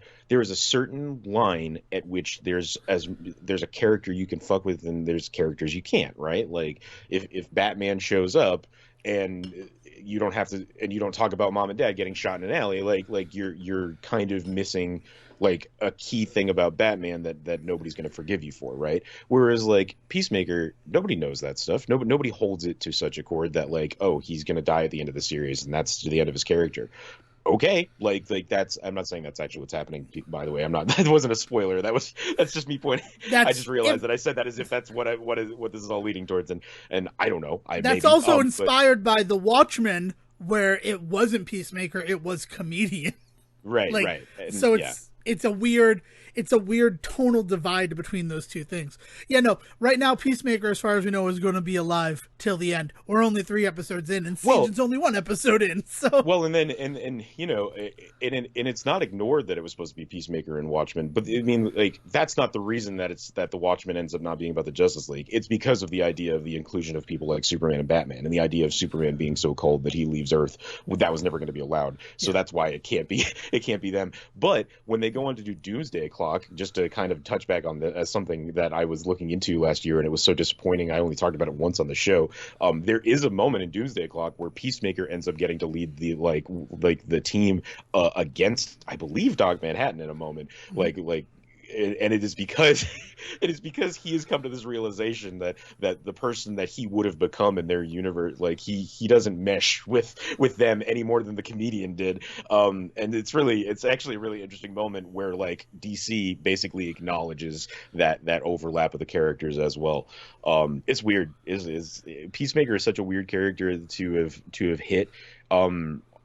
certain line at which there's a character you can fuck with and there's characters you can't, right? Like if Batman shows up and you don't have to and you don't talk about mom and dad getting shot in an alley, like you're kind of missing like a key thing about Batman that nobody's going to forgive you for, right? Whereas like Peacemaker, nobody knows that stuff. Nobody holds it to such a chord that like, oh, he's going to die at the end of the series and that's the end of his character. Okay, like that's I'm not saying that's actually what's happening, by the way. I'm not that wasn't a spoiler. That's just me pointing. I that's just realized if, that I said that as if that's what this is all leading towards, and I don't know. I that's maybe also but inspired by The Watchmen, where it wasn't Peacemaker, it was Comedian. right, Like, right. And so yeah. it's a weird tonal divide between those two things. Yeah, no, right now Peacemaker, as far as we know, is going to be alive till the end. We're only 3 episodes in, and Well, Season's only 1 episode in. So well, and then and you know, and it's not ignored that it was supposed to be Peacemaker and Watchmen, but I mean, like that's not the reason that the Watchmen ends up not being about the Justice League. It's because of the idea of the inclusion of people like Superman and Batman, and the idea of Superman being so cold that he leaves Earth. Well, that was never going to be allowed, so that's why it can't be them. But when they go on to do Doomsday Clock, just to kind of touch back on that as something that I was looking into last year, and it was so disappointing. I only talked about it once on the show. There is a moment in Doomsday Clock where Peacemaker ends up getting to lead the the team against, I believe, Dog Manhattan in a moment. And it is because he has come to this realization that the person that he would have become in their universe, like he doesn't mesh with them any more than the comedian did. And it's actually a really interesting moment where like DC basically acknowledges that overlap of the characters as well. It's weird. Is Peacemaker is such a weird character to have hit.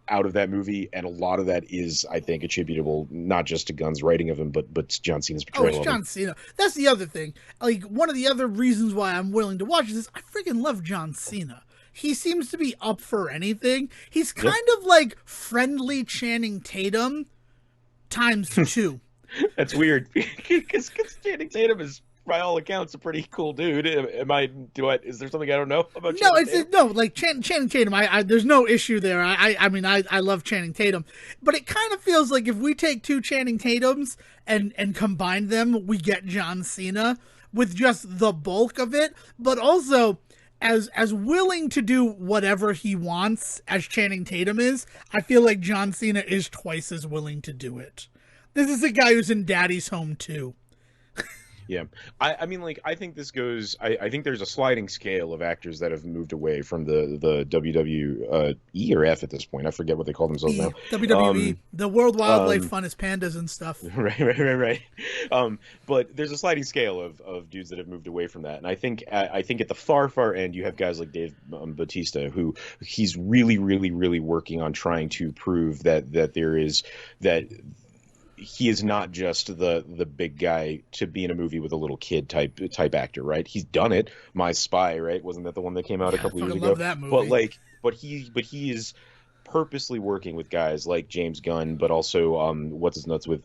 Out of that movie, and a lot of that is, I think, attributable not just to Gunn's writing of him, but to John Cena's portrayal it's of John him. Cena. That's the other thing. Like, one of the other reasons why I'm willing to watch this, I freaking love John Cena. He seems to be up for anything. He's kind of like friendly Channing Tatum times 2. That's weird because Channing Tatum is, by all accounts, a pretty cool dude. Is there something I don't know about No, Channing Tatum? no, like Channing Tatum. There's no issue there. I mean, I love Channing Tatum, but it kind of feels like if we take 2 Channing Tatums and combine them, we get John Cena with just the bulk of it, but also as willing to do whatever he wants as Channing Tatum is. I feel like John Cena is twice as willing to do it. This is a guy who's in Daddy's Home too. Yeah, I mean, like, I think this goes. I think there's a sliding scale of actors that have moved away from the WWE or F at this point. I forget what they call themselves now. WWE, the World Wildlife Fund is pandas and stuff. Right. But there's a sliding scale of dudes that have moved away from that, and I think at the far end you have guys like Dave Bautista, who he's really working on trying to prove that he is not just the big guy to be in a movie with a little kid type actor, right? He's done it. My Spy, right? Wasn't that the one that came out a couple years ago? Love that movie. But he is purposely working with guys like James Gunn, but also what's his nuts with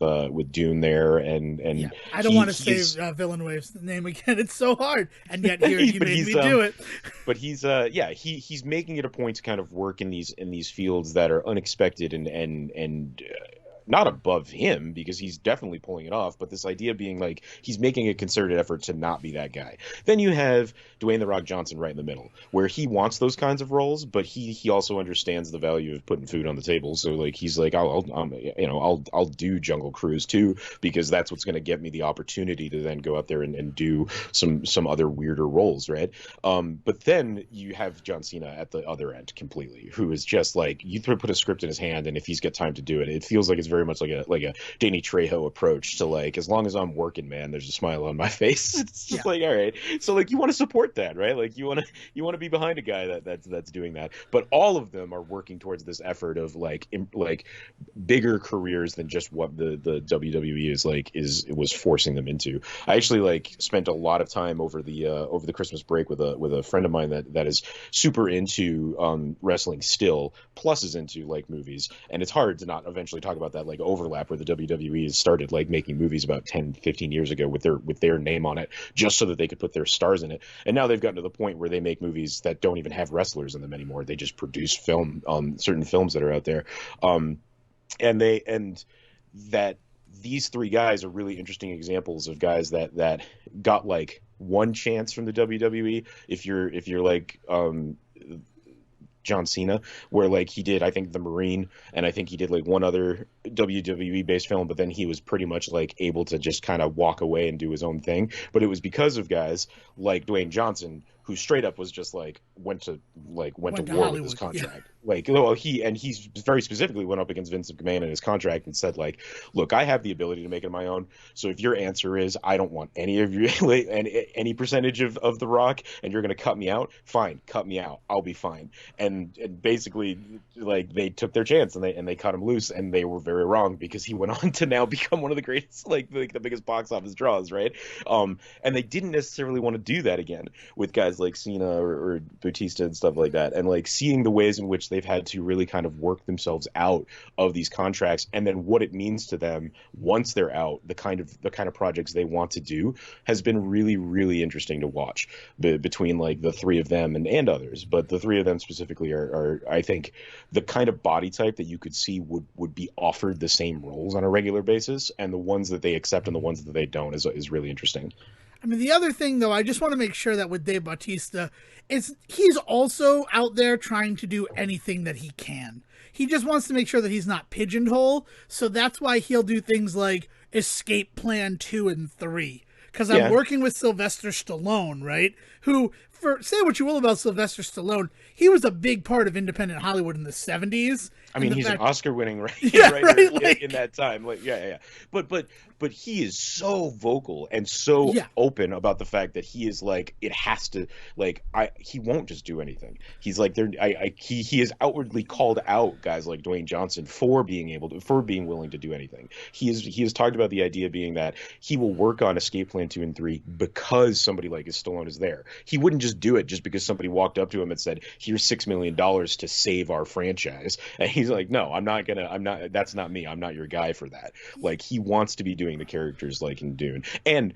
Dune there, Yeah, and I don't want to say he's Villeneuve's name again. It's so hard, and yet here you but made me do it. he's yeah, he's making it a point to kind of work in these fields that are unexpected and not above him, because he's definitely pulling it off, but this idea being like he's making a concerted effort to not be that guy. Then you have Dwayne the Rock Johnson right in the middle, where he wants those kinds of roles, but he also understands the value of putting food on the table. So like he's like, I'll do Jungle Cruise too, because that's what's going to get me the opportunity to then go out there and do some other weirder roles, right? But then you have John Cena at the other end completely, who is just like, you put a script in his hand, and if he's got time to do it, it feels like it's very much like a Danny Trejo approach to like, as long as I'm working, man, there's a smile on my face. It's just like, all right. So like, you want to support that, right? Like you want to be behind a guy that's doing that. But all of them are working towards this effort of like bigger careers than just what the WWE was forcing them into. I actually like spent a lot of time over the Christmas break with a friend of mine that is super into wrestling still, plus is into like movies, and it's hard to not eventually talk about that like overlap where the WWE has started like making movies about 10, 15 years ago with their name on it, just so that they could put their stars in it. And now they've gotten to the point where they make movies that don't even have wrestlers in them anymore. They just produce certain films that are out there. And that these three guys are really interesting examples of guys that got like one chance from the WWE. If you're like John Cena, where like he did, I think, The Marine, and I think he did like one other WWE based film, but then he was pretty much like able to just kind of walk away and do his own thing. But it was because of guys like Dwayne Johnson, who straight up was just like went to war Hollywood, with his contract. yeah. Like, well, he's very specifically went up against Vince McMahon in his contract and said like, look, I have the ability to make it my own. So if your answer is I don't want any of you and any percentage of The Rock, and you're going to cut me out, fine, cut me out. I'll be fine. And basically, like, they took their chance and they cut him loose, and they were very wrong, because he went on to now become one of the greatest, like the biggest box office draws, right? And they didn't necessarily want to do that again with guys like Cena or Bautista and stuff like that. And like seeing the ways in which they've had to really kind of work themselves out of these contracts, and then what it means to them once they're out, the kind of projects they want to do, has been really, really interesting to watch between like the three of them and others. But the three of them specifically are I think the kind of body type that you could see would be offered the same roles on a regular basis, and the ones that they accept and the ones that they don't is really interesting. I mean, the other thing, though, I just want to make sure that with Dave Bautista, he's also out there trying to do anything that he can. He just wants to make sure that he's not pigeonholed, so that's why he'll do things like Escape Plan 2 and 3. Because I'm working with Sylvester Stallone, right? Who, say what you will about Sylvester Stallone, he was a big part of independent Hollywood in the 70s. I mean, he's an Oscar-winning right, in that time. Like, yeah. But he is so vocal and so open about the fact that he is like, it has to, like, he won't just do anything. He's like, he is outwardly called out guys like Dwayne Johnson for being willing to do anything. He has talked about the idea being that he will work on Escape Plan 2 and 3 because somebody like Stallone is there. He wouldn't just do it just because somebody walked up to him and said, here's $6 million to save our franchise. And he's like, no, that's not me. I'm not your guy for that. Like, he wants to be doing the characters like in Dune. And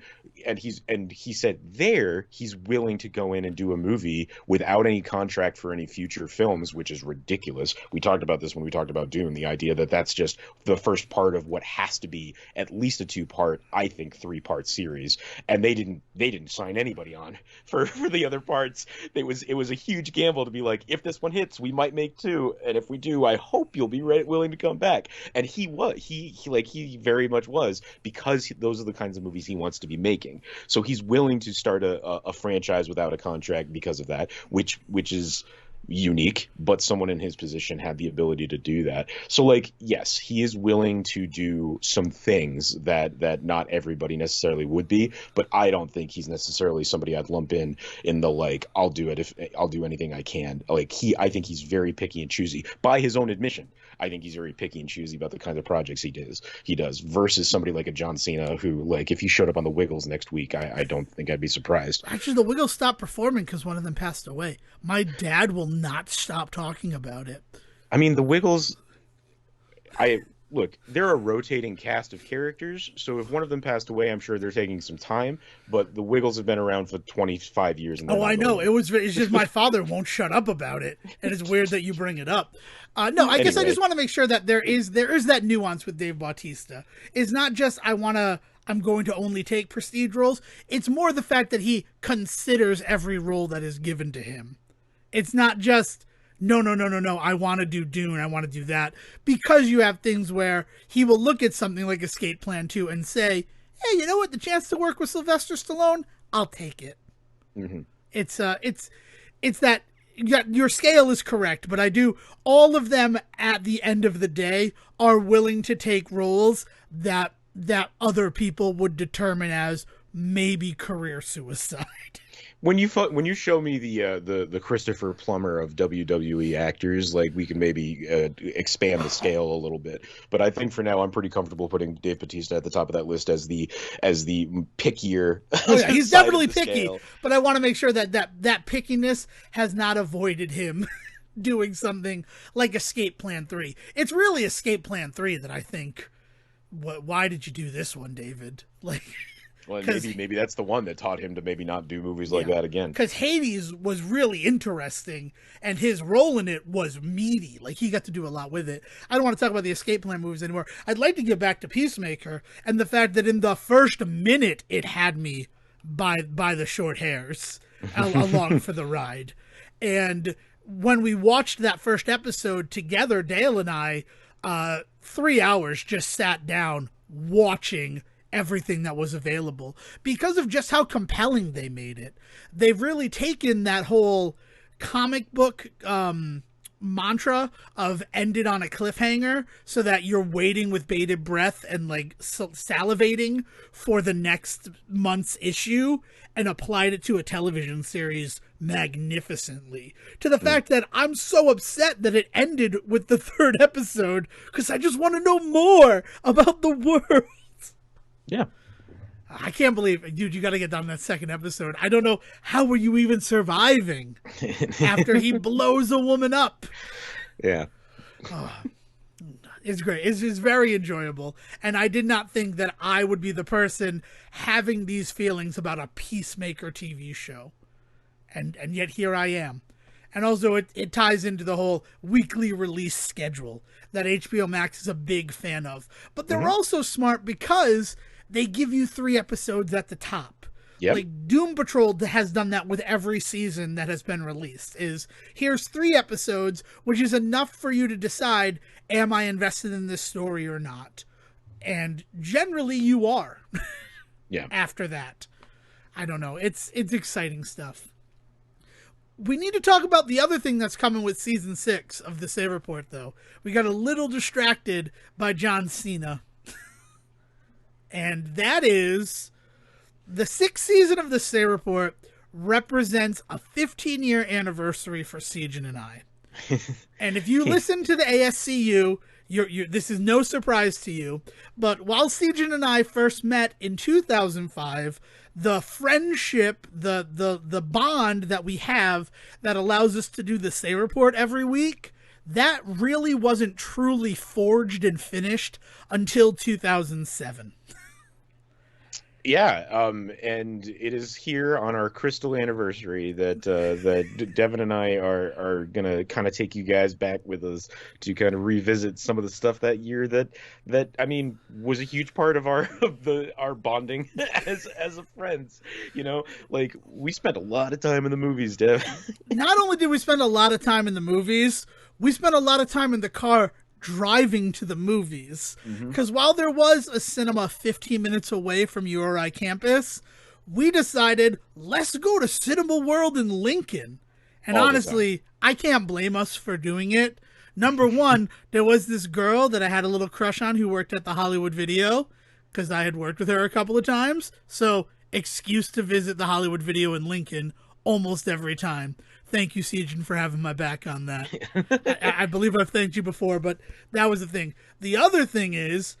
he said there he's willing to go in and do a movie without any contract for any future films, which is ridiculous. We talked about this when we talked about Dune, the idea that that's just the first part of what has to be at least a 2-part, I think 3-part series. And they didn't sign anybody on for the other parts. It was a huge gamble to be like, if this one hits, we might make 2, and if we do, I hope you'll be willing to come back. And he very much was, because those are the kinds of movies he wants to be making. So he's willing to start a franchise without a contract because of that, which is unique, but someone in his position had the ability to do that. So like, yes, he is willing to do some things that not everybody necessarily would be, but I don't think he's necessarily somebody I'd lump in the like, I'll do it if I'll do anything I can. Like, I think he's very picky and choosy by his own admission. I think he's very picky and choosy about the kinds of projects he does versus somebody like a John Cena who, like, if he showed up on the Wiggles next week, I don't think I'd be surprised. Actually, the Wiggles stopped performing because one of them passed away. My dad will not stop talking about it. I mean, the Wiggles. I look, they're a rotating cast of characters, so if one of them passed away, I'm sure they're taking some time. But the Wiggles have been around for 25 years, and they're Oh, I not know. going It's just my father won't shut up about it, and it's weird that you bring it up. No, I guess I anyway. just want to make sure that there is that nuance with Dave Bautista. It's not just I'm going to only take prestige roles. It's more the fact that he considers every role that is given to him. It's not just no, no, no, no, no. I want to do Dune. I want to do that, because you have things where he will look at something like Escape Plan 2 and say, "Hey, you know what? The chance to work with Sylvester Stallone, I'll take it." Hmm. It's that your scale is correct, but I do all of them at the end of the day are willing to take roles that other people would determine as maybe career suicide. When you show me the Christopher Plummer of WWE actors, like we can maybe expand the scale a little bit. But I think for now I'm pretty comfortable putting Dave Bautista at the top of that list as the pickier. Oh yeah, he's side of definitely the picky, scale. but I want to make sure that pickiness has not avoided him doing something like Escape Plan 3. It's really Escape Plan 3 that I think, why did you do this one, David? Like, Well, maybe that's the one that taught him to maybe not do movies like that again. because Hades was really interesting, and his role in it was meaty. Like, he got to do a lot with it. I don't want to talk about the Escape Plan movies anymore. I'd like to get back to Peacemaker, and the fact that in the first minute it had me by the short hairs along for the ride. And when we watched that first episode together, Dale and I, 3 hours just sat down watching everything that was available because of just how compelling they made it. They've really taken that whole comic book mantra of ended on a cliffhanger so that you're waiting with bated breath and like salivating for the next month's issue, and applied it to a television series magnificently, to the fact that I'm so upset that it ended with the third episode because I just want to know more about the world. Yeah. I can't believe, dude, you got to get down to that second episode. I don't know, how were you even surviving after he blows a woman up? Yeah. It's great. It's very enjoyable. And I did not think that I would be the person having these feelings about a Peacemaker TV show. And yet here I am. And also it ties into the whole weekly release schedule that HBO Max is a big fan of. But they're also smart because they give you 3 episodes at the top. Yep. Like Doom Patrol has done that with every season that has been released. Is here's 3 episodes, which is enough for you to decide, am I invested in this story or not? And generally you are. Yeah. After that. I don't know. It's exciting stuff. We need to talk about the other thing that's coming with season 6 of the Say Report, though. We got a little distracted by John Cena. And that is the 6th season of the Say Report represents a 15-year anniversary for Siegen and I. And if you listen to the ASCU, this is no surprise to you. But while Siegen and I first met in 2005, the friendship, the bond that we have that allows us to do the Say Report every week, that really wasn't truly forged and finished until 2007. Yeah, and it is here on our crystal anniversary that Devin and I are gonna kind of take you guys back with us to kind of revisit some of the stuff that year that I mean was a huge part of our bonding as friends. You know, like we spent a lot of time in the movies, Dev. Not only did we spend a lot of time in the movies, we spent a lot of time in the car driving to the movies, because while there was a cinema 15 minutes away from URI campus, we decided let's go to Cinema World in Lincoln. And honestly, I can't blame us for doing it. Number one, there was this girl that I had a little crush on who worked at the Hollywood Video, because I had worked with her a couple of times. So excuse to visit the Hollywood Video in Lincoln almost every time. Thank you, Siegen, for having my back on that. I believe I've thanked you before, but that was the thing. The other thing is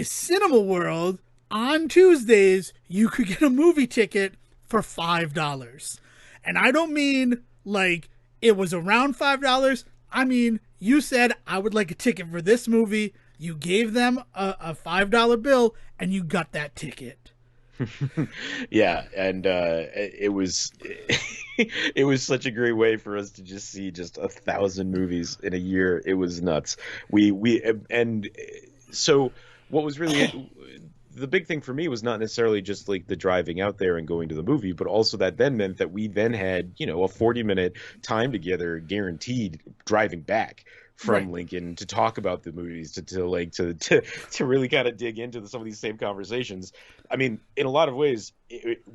Cinema World. On Tuesdays, you could get a movie ticket for $5. And I don't mean like it was around $5. I mean, you said, I would like a ticket for this movie. You gave them a $5 bill, and you got that ticket. Yeah, and it was it was such a great way for us to just see just 1,000 movies in a year. It was nuts. We and so what was really the big thing for me was not necessarily just like the driving out there and going to the movie, but also that then meant that we then had, you know, a 40-minute time together guaranteed driving back from Right. Lincoln to talk about the movies, to really kind of dig into some of these same conversations. I mean, in a lot of ways,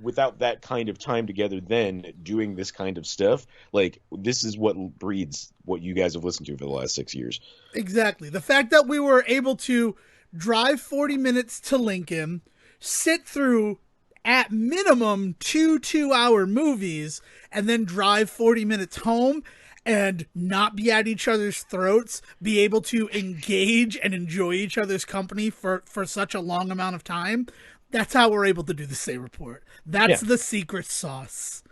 without that kind of time together, then doing this kind of stuff, like this is what breeds what you guys have listened to for the last 6 years. Exactly. The fact that we were able to drive 40 minutes to Lincoln, sit through at minimum 2 2-hour movies, and then drive 40 minutes home and not be at each other's throats, be able to engage and enjoy each other's company for such a long amount of time. That's how we're able to do the Say Report. That's Yeah. the secret sauce.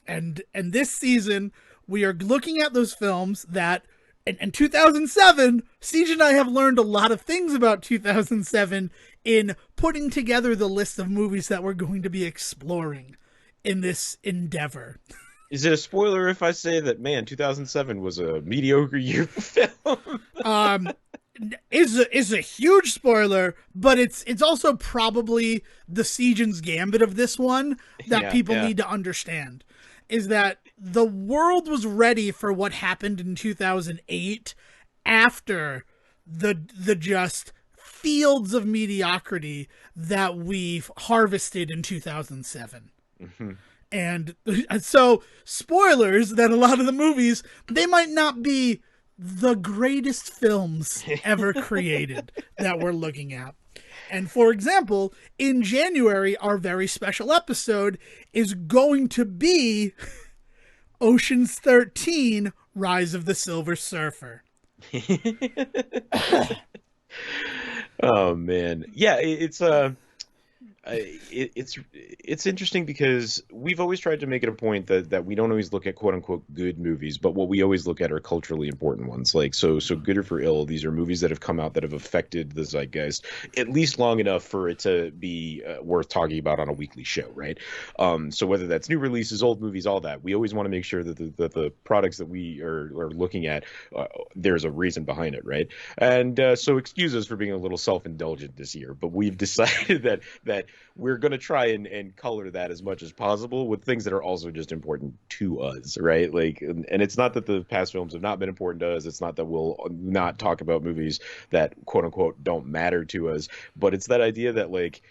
And this season, we are looking at those films that in 2007, Siege and I have learned a lot of things about 2007 in putting together the list of movies that we're going to be exploring in this endeavor. Is it a spoiler if I say that, man, 2007 was a mediocre year for film? Is a huge spoiler, but it's also probably the Siegen's gambit of this one that people need to understand, is that the world was ready for what happened in 2008 after the just fields of mediocrity that we've harvested in 2007. Mm-hmm. And so, spoilers that a lot of the movies, they might not be the greatest films ever created that we're looking at. And for example, in January, our very special episode is going to be Ocean's 13, Rise of the Silver Surfer. Oh man, yeah, it's interesting because we've always tried to make it a point that we don't always look at quote unquote good movies, but what we always look at are culturally important ones. Like so good or for ill, these are movies that have come out that have affected the zeitgeist at least long enough for it to be worth talking about on a weekly show, right? So whether that's new releases, old movies, all that, we always want to make sure that the products that we are looking at, there's a reason behind it, right? And so excuse us for being a little self-indulgent this year, but we've decided that we're going to try and color that as much as possible with things that are also just important to us, right? Like, and it's not that the past films have not been important to us. It's not that we'll not talk about movies that quote unquote don't matter to us, but it's that idea that like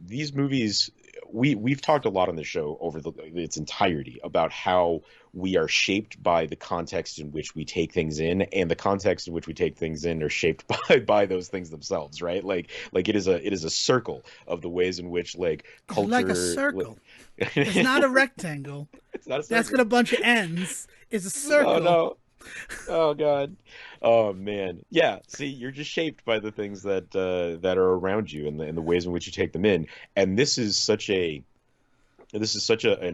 these movies, we've talked a lot on the show over its entirety about how we are shaped by the context in which we take things in, and the context in which we take things in are shaped by those things themselves, right? Like it is a circle of the ways in which like culture, Like a circle. It's not a rectangle. It's not a circle. That's got a bunch of ends. It's a circle. Oh no. Oh god. Oh man. Yeah. See, you're just shaped by the things that that are around you and the ways in which you take them in. And this is such an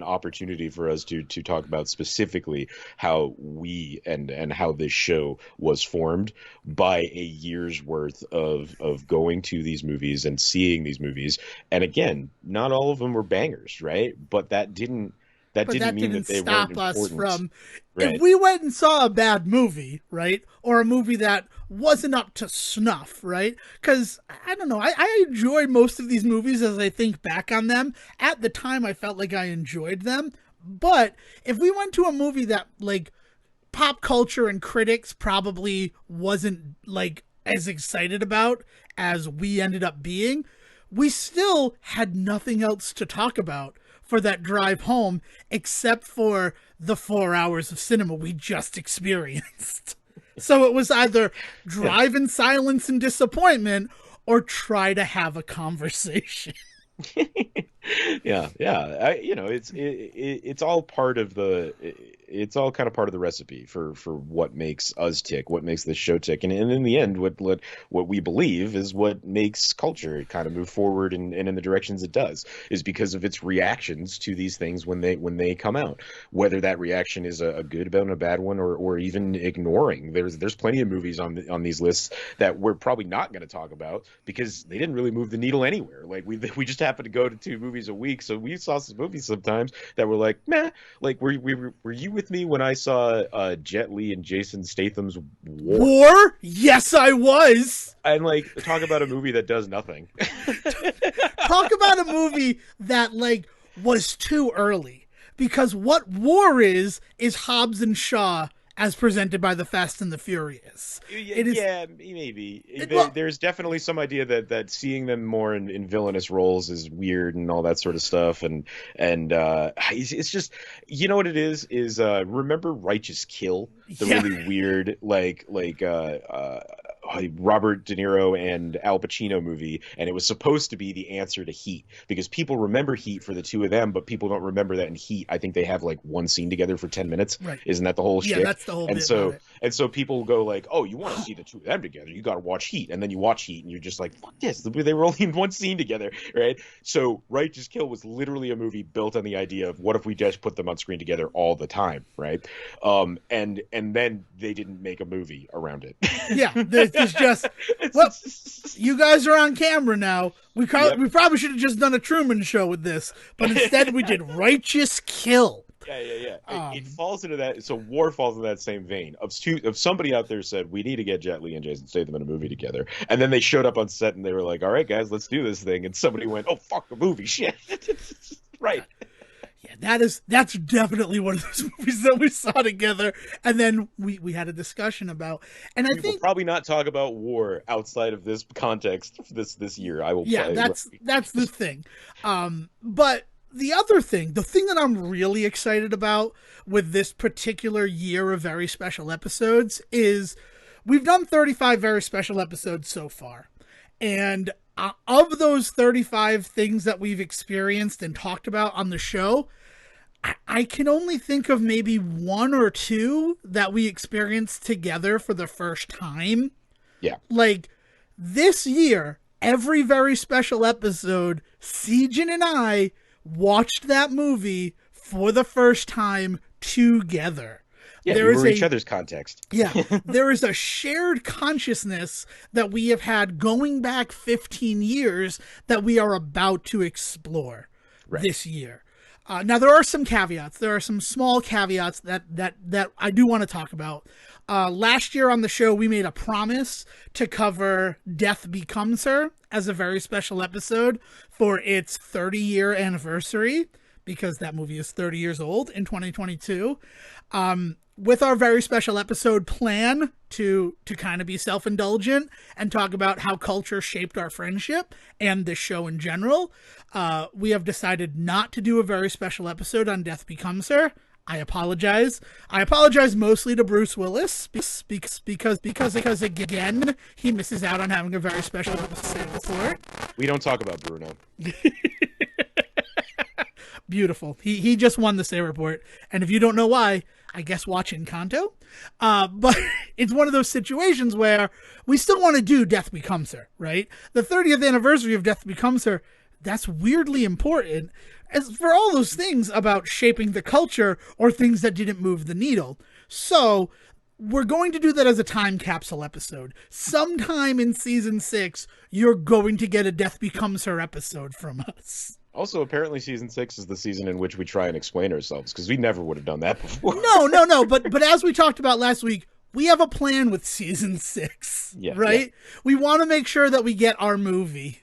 opportunity for us to talk about specifically how we and how this show was formed by a year's worth of going to these movies and seeing these movies. And again, not all of them were bangers, right? But that didn't mean that they stop weren't us important. from, Right. if we went and saw a bad movie, right, or a movie that wasn't up to snuff, right? Because I don't know, I enjoy most of these movies as I think back on them. At the time, I felt like I enjoyed them, but if we went to a movie that like pop culture and critics probably wasn't like as excited about as we ended up being, we still had nothing else to talk about for that drive home, except for the 4 hours of cinema we just experienced. So it was either drive in silence and disappointment or try to have a conversation. Yeah. It's all part of it's all kind of part of the recipe for what makes us tick, what makes this show tick, and in the end, what we believe is what makes culture kind of move forward and in the directions it does, is because of its reactions to these things when they come out, whether that reaction is a good one, a bad one, or even ignoring. There's plenty of movies on these lists that we're probably not going to talk about because they didn't really move the needle anywhere. Like we just happened to go to 2 movies a week, so we saw some movies sometimes that were like, meh. Like were you with me when I saw Jet Li and Jason Statham's War? Yes, I was. And like, talk about a movie that does nothing. Talk about a movie that like was too early, because what War is Hobbs and Shaw as presented by the Fast and the Furious. Yeah, maybe. There's definitely some idea that seeing them more in villainous roles is weird and all that sort of stuff, and it's just, you know what it is remember Righteous Kill, the really weird Robert De Niro and Al Pacino movie, and it was supposed to be the answer to Heat, because people remember Heat for the two of them, but people don't remember that in Heat, I think they have like one scene together for 10 minutes. Right. Isn't that the whole shit? Yeah, that's the whole bit. And so people go like, oh, you want to see the two of them together, you got to watch Heat, and then you watch Heat and you're just like, fuck this, they were only in one scene together, right? So Righteous Kill was literally a movie built on the idea of what if we just put them on screen together all the time, right? And then they didn't make a movie around it. Yeah, it's just, well, you guys are on camera now. We probably should have just done a Truman Show with this, but instead we did Righteous Kill. Yeah. It falls into that. So War falls in that same vein of somebody out there said we need to get Jet Li and Jason Statham in a movie together, and then they showed up on set and they were like, "All right, guys, let's do this thing." And somebody went, "Oh, fuck the movie, shit." Right. Yeah, that's definitely one of those movies that we saw together, and then we had a discussion about. And I think we'll probably not talk about War outside of this context this year. I will. Yeah, that's the thing. But the other thing, the thing that I'm really excited about with this particular year of very special episodes is we've done 35 very special episodes so far, and of those 35 things that we've experienced and talked about on the show, I can only think of maybe one or two that we experienced together for the first time. Yeah. Like, this year, every very special episode, Sejin and I watched that movie for the first time together. Yeah, we were each other's context. Yeah, there is a shared consciousness that we have had going back 15 years that we are about to explore this year. Now, there are some caveats. There are some small caveats that I do want to talk about. Last year on the show, we made a promise to cover Death Becomes Her as a very special episode for its 30-year anniversary, because that movie is 30 years old in 2022. With our very special episode plan to kind of be self-indulgent and talk about how culture shaped our friendship and this show in general, we have decided not to do a very special episode on Death Becomes Her. I apologize. I apologize mostly to Bruce Willis because again, he misses out on having a very special episode for it. We don't talk about Bruno. Beautiful. He just won the Say Report, and if you don't know why, I guess watch Encanto. But it's one of those situations where we still want to do Death Becomes Her, right? The 30th anniversary of Death Becomes Her, that's weirdly important, as for all those things about shaping the culture or things that didn't move the needle. So we're going to do that as a time capsule episode. Sometime in season 6, you're going to get a Death Becomes Her episode from us. Also, apparently season 6 is the season in which we try and explain ourselves, because we never would have done that before. No. But as we talked about last week, we have a plan with season 6, right? Yeah. We want to make sure that we get our movie.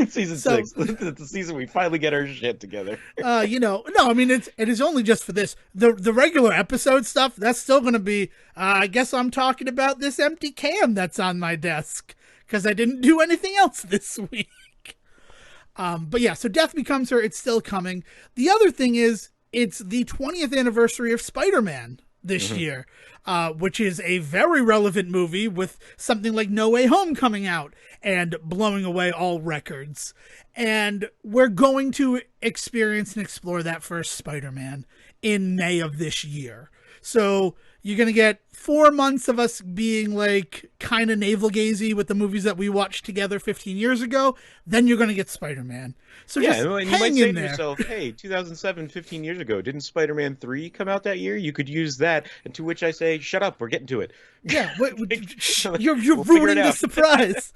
Season 6, it's the season we finally get our shit together. No, I mean, it is only just for this. The regular episode stuff, that's still going to be, I guess I'm talking about this empty can that's on my desk, because I didn't do anything else this week. But yeah, so Death Becomes Her, it's still coming. The other thing is, it's the 20th anniversary of Spider-Man this year, which is a very relevant movie with something like No Way Home coming out and blowing away all records. And we're going to experience and explore that first Spider-Man in May of this year. So you're going to get 4 months of us being like kind of navel-gazy with the movies that we watched together 15 years ago. Then you're going to get Spider-Man. So Yeah, just and you hang might say in to there. yourself, hey, 2007, 15 years ago, didn't Spider-Man 3 come out that year? You could use that. And to which I say, shut up, we're getting to it. Yeah, Like, you're we'll figure it ruining the out. surprise.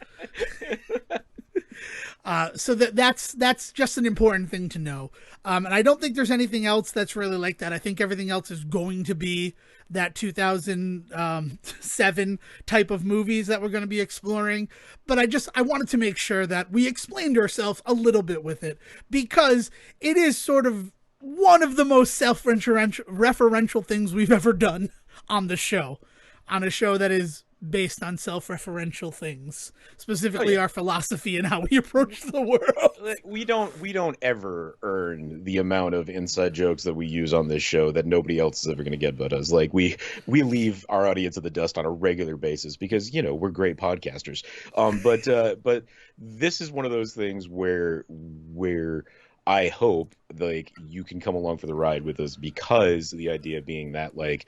So that's just an important thing to know. And I don't think there's anything else that's really like that. I think everything else is going to be that 2007 type of movies that we're going to be exploring. But I wanted to make sure that we explained ourselves a little bit with it, because it is sort of one of the most self-referential things we've ever done on the show, on a show that is based on self-referential things, specifically our philosophy and how we approach the world. We don't ever earn the amount of inside jokes that we use on this show that nobody else is ever going to get but us. Like we leave our audience in the dust on a regular basis because, you know, we're great podcasters. But this is one of those things where I hope like you can come along for the ride with us, because the idea being that like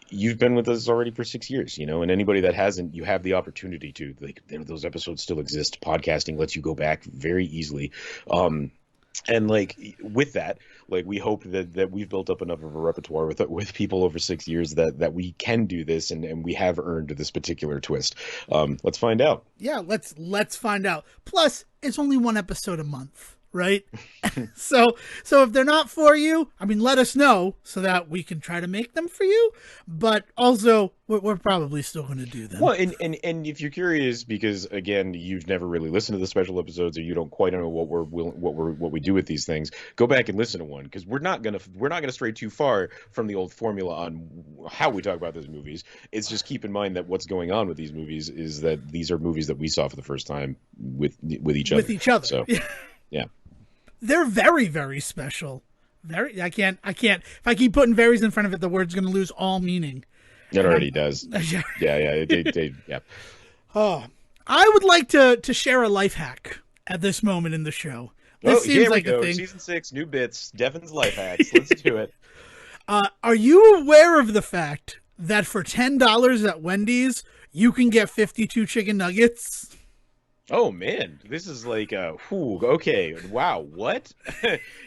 you've been with us already for 6 years, you know, and anybody that hasn't, you have the opportunity to, like, those episodes still exist. Podcasting lets you go back very easily. And like with that, like we hope that we've built up enough of a repertoire with people over 6 years that we can do this, and we have earned this particular twist. Let's find out. Yeah, let's find out. Plus, it's only one episode a month. Right? So if they're not for you, I mean, let us know so that we can try to make them for you. But also, we're probably still going to do them. Well, and if you're curious, because again, you've never really listened to the special episodes, or you don't quite know what we do with these things, go back and listen to one, because we're not gonna stray too far from the old formula on how we talk about those movies. It's just keep in mind that what's going on with these movies is that these are movies that we saw for the first time with each other. With each other. So, yeah. They're very, very special. Very. I can't. If I keep putting "verys" in front of it, the word's going to lose all meaning. It already does. Yeah. Yeah. Oh, I would like to share a life hack at this moment in the show. This seems like a thing. Season 6, new bits. Devin's life hacks. Let's do it. Are you aware of the fact that for $10 at Wendy's you can get 52 chicken nuggets? Oh man, this is like okay, wow, what?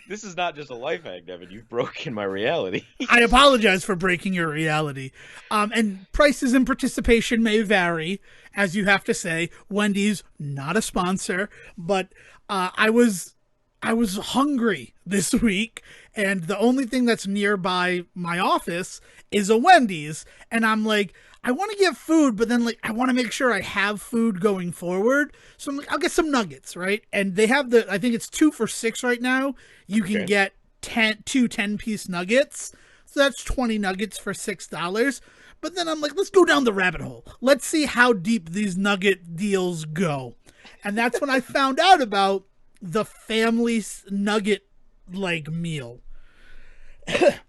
This is not just a life hack, Devin. You've broken my reality. I apologize for breaking your reality. And prices and participation may vary, as you have to say. Wendy's, not a sponsor, but I was hungry this week, and the only thing that's nearby my office is a Wendy's, and I'm like, I want to get food, but then like I want to make sure I have food going forward. So I'm like, I'll get some nuggets, right? And they have I think it's 2 for $6 right now. You can get 2 10-piece nuggets. So that's 20 nuggets for $6. But then I'm like, let's go down the rabbit hole. Let's see how deep these nugget deals go. And that's when I found out about the family nugget like meal. And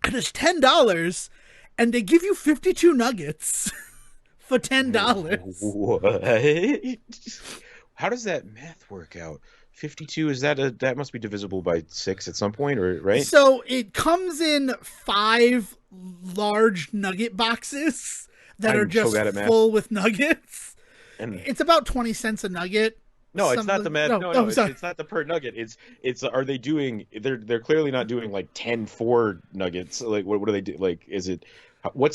it's $10. And they give you 52 nuggets for $10. What? How does that math work out? 52, is that must be divisible by 6 at some point, or right? So it comes in 5 large nugget boxes that are just full with nuggets. And it's about 20 cents a nugget. No, it's not the math. No, it's not the per nugget. It's are they doing? They're clearly not doing like 10 4 nuggets. Like what do they do? Like is it?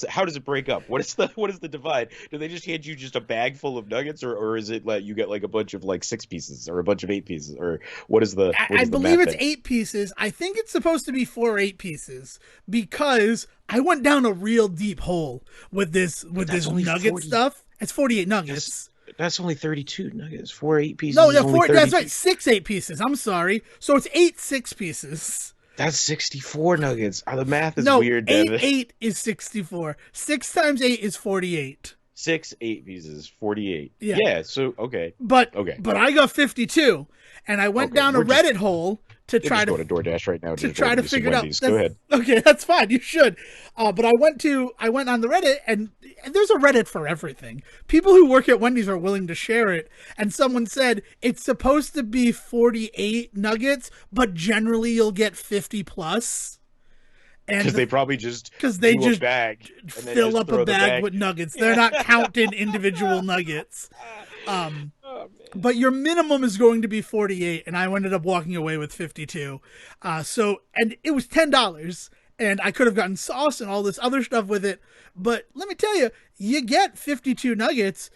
How does it break up? What is the divide? Do they just hand you just a bag full of nuggets, or is it like you get like a bunch of like 6 pieces or a bunch of 8 pieces, or what is the? I believe it's 8 pieces. I think it's supposed to be 4 8 pieces, because I went down a real deep hole with this nugget stuff. It's 48 nuggets. That's only 32 nuggets. 4 8 pieces. No, that's right. 6 8 pieces. I'm sorry. So it's 8 6 pieces. That's 64 nuggets. The math is weird, Devin. 8 is 64. 6 times 8 is 48. 6 8 pieces, 48. Yeah. Yeah. So okay. But I got 52, and I went down a Reddit hole to try to go to DoorDash right now to try to figure it out. Go ahead. Okay, that's fine. You should. But I went on the Reddit, and there's a Reddit for everything. People who work at Wendy's are willing to share it. And someone said it's supposed to be 48 nuggets, but generally you'll get 50 plus. Because and they probably just because they do a just bag and then fill just up a throw the bag bag. with nuggets. They're not counting individual nuggets. Oh, man. But your minimum is going to be 48, and I ended up walking away with 52. And it was $10, and I could have gotten sauce and all this other stuff with it. But let me tell you, you get 52 nuggets,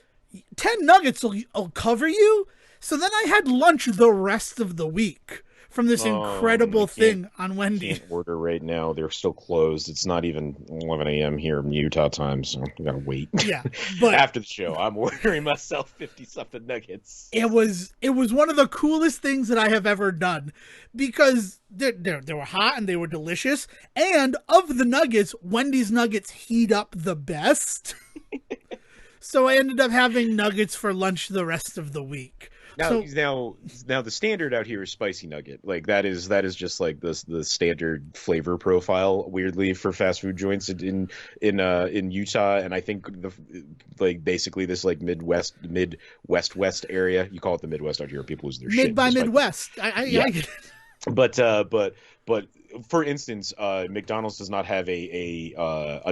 10 nuggets will cover you. So then I had lunch the rest of the week from this I incredible thing on Wendy's. can't order right now. They're still closed. It's not even 11 a.m. here in Utah time, so I gotta wait. Yeah, but After the show, I'm ordering myself 50-something nuggets. it was one of the coolest things that I have ever done because they were hot and they were delicious. And of the nuggets, Wendy's nuggets heat up the best. So I ended up having nuggets for lunch the rest of the week. Now, So now the standard out here is spicy nugget. Like that is just like the standard flavor profile. Weirdly, for fast food joints in Utah, and I think basically this like Midwest area. You call it the Midwest out here. People lose their mid shit. by despite Midwest. Yeah. I get it. But for instance, McDonald's does not have a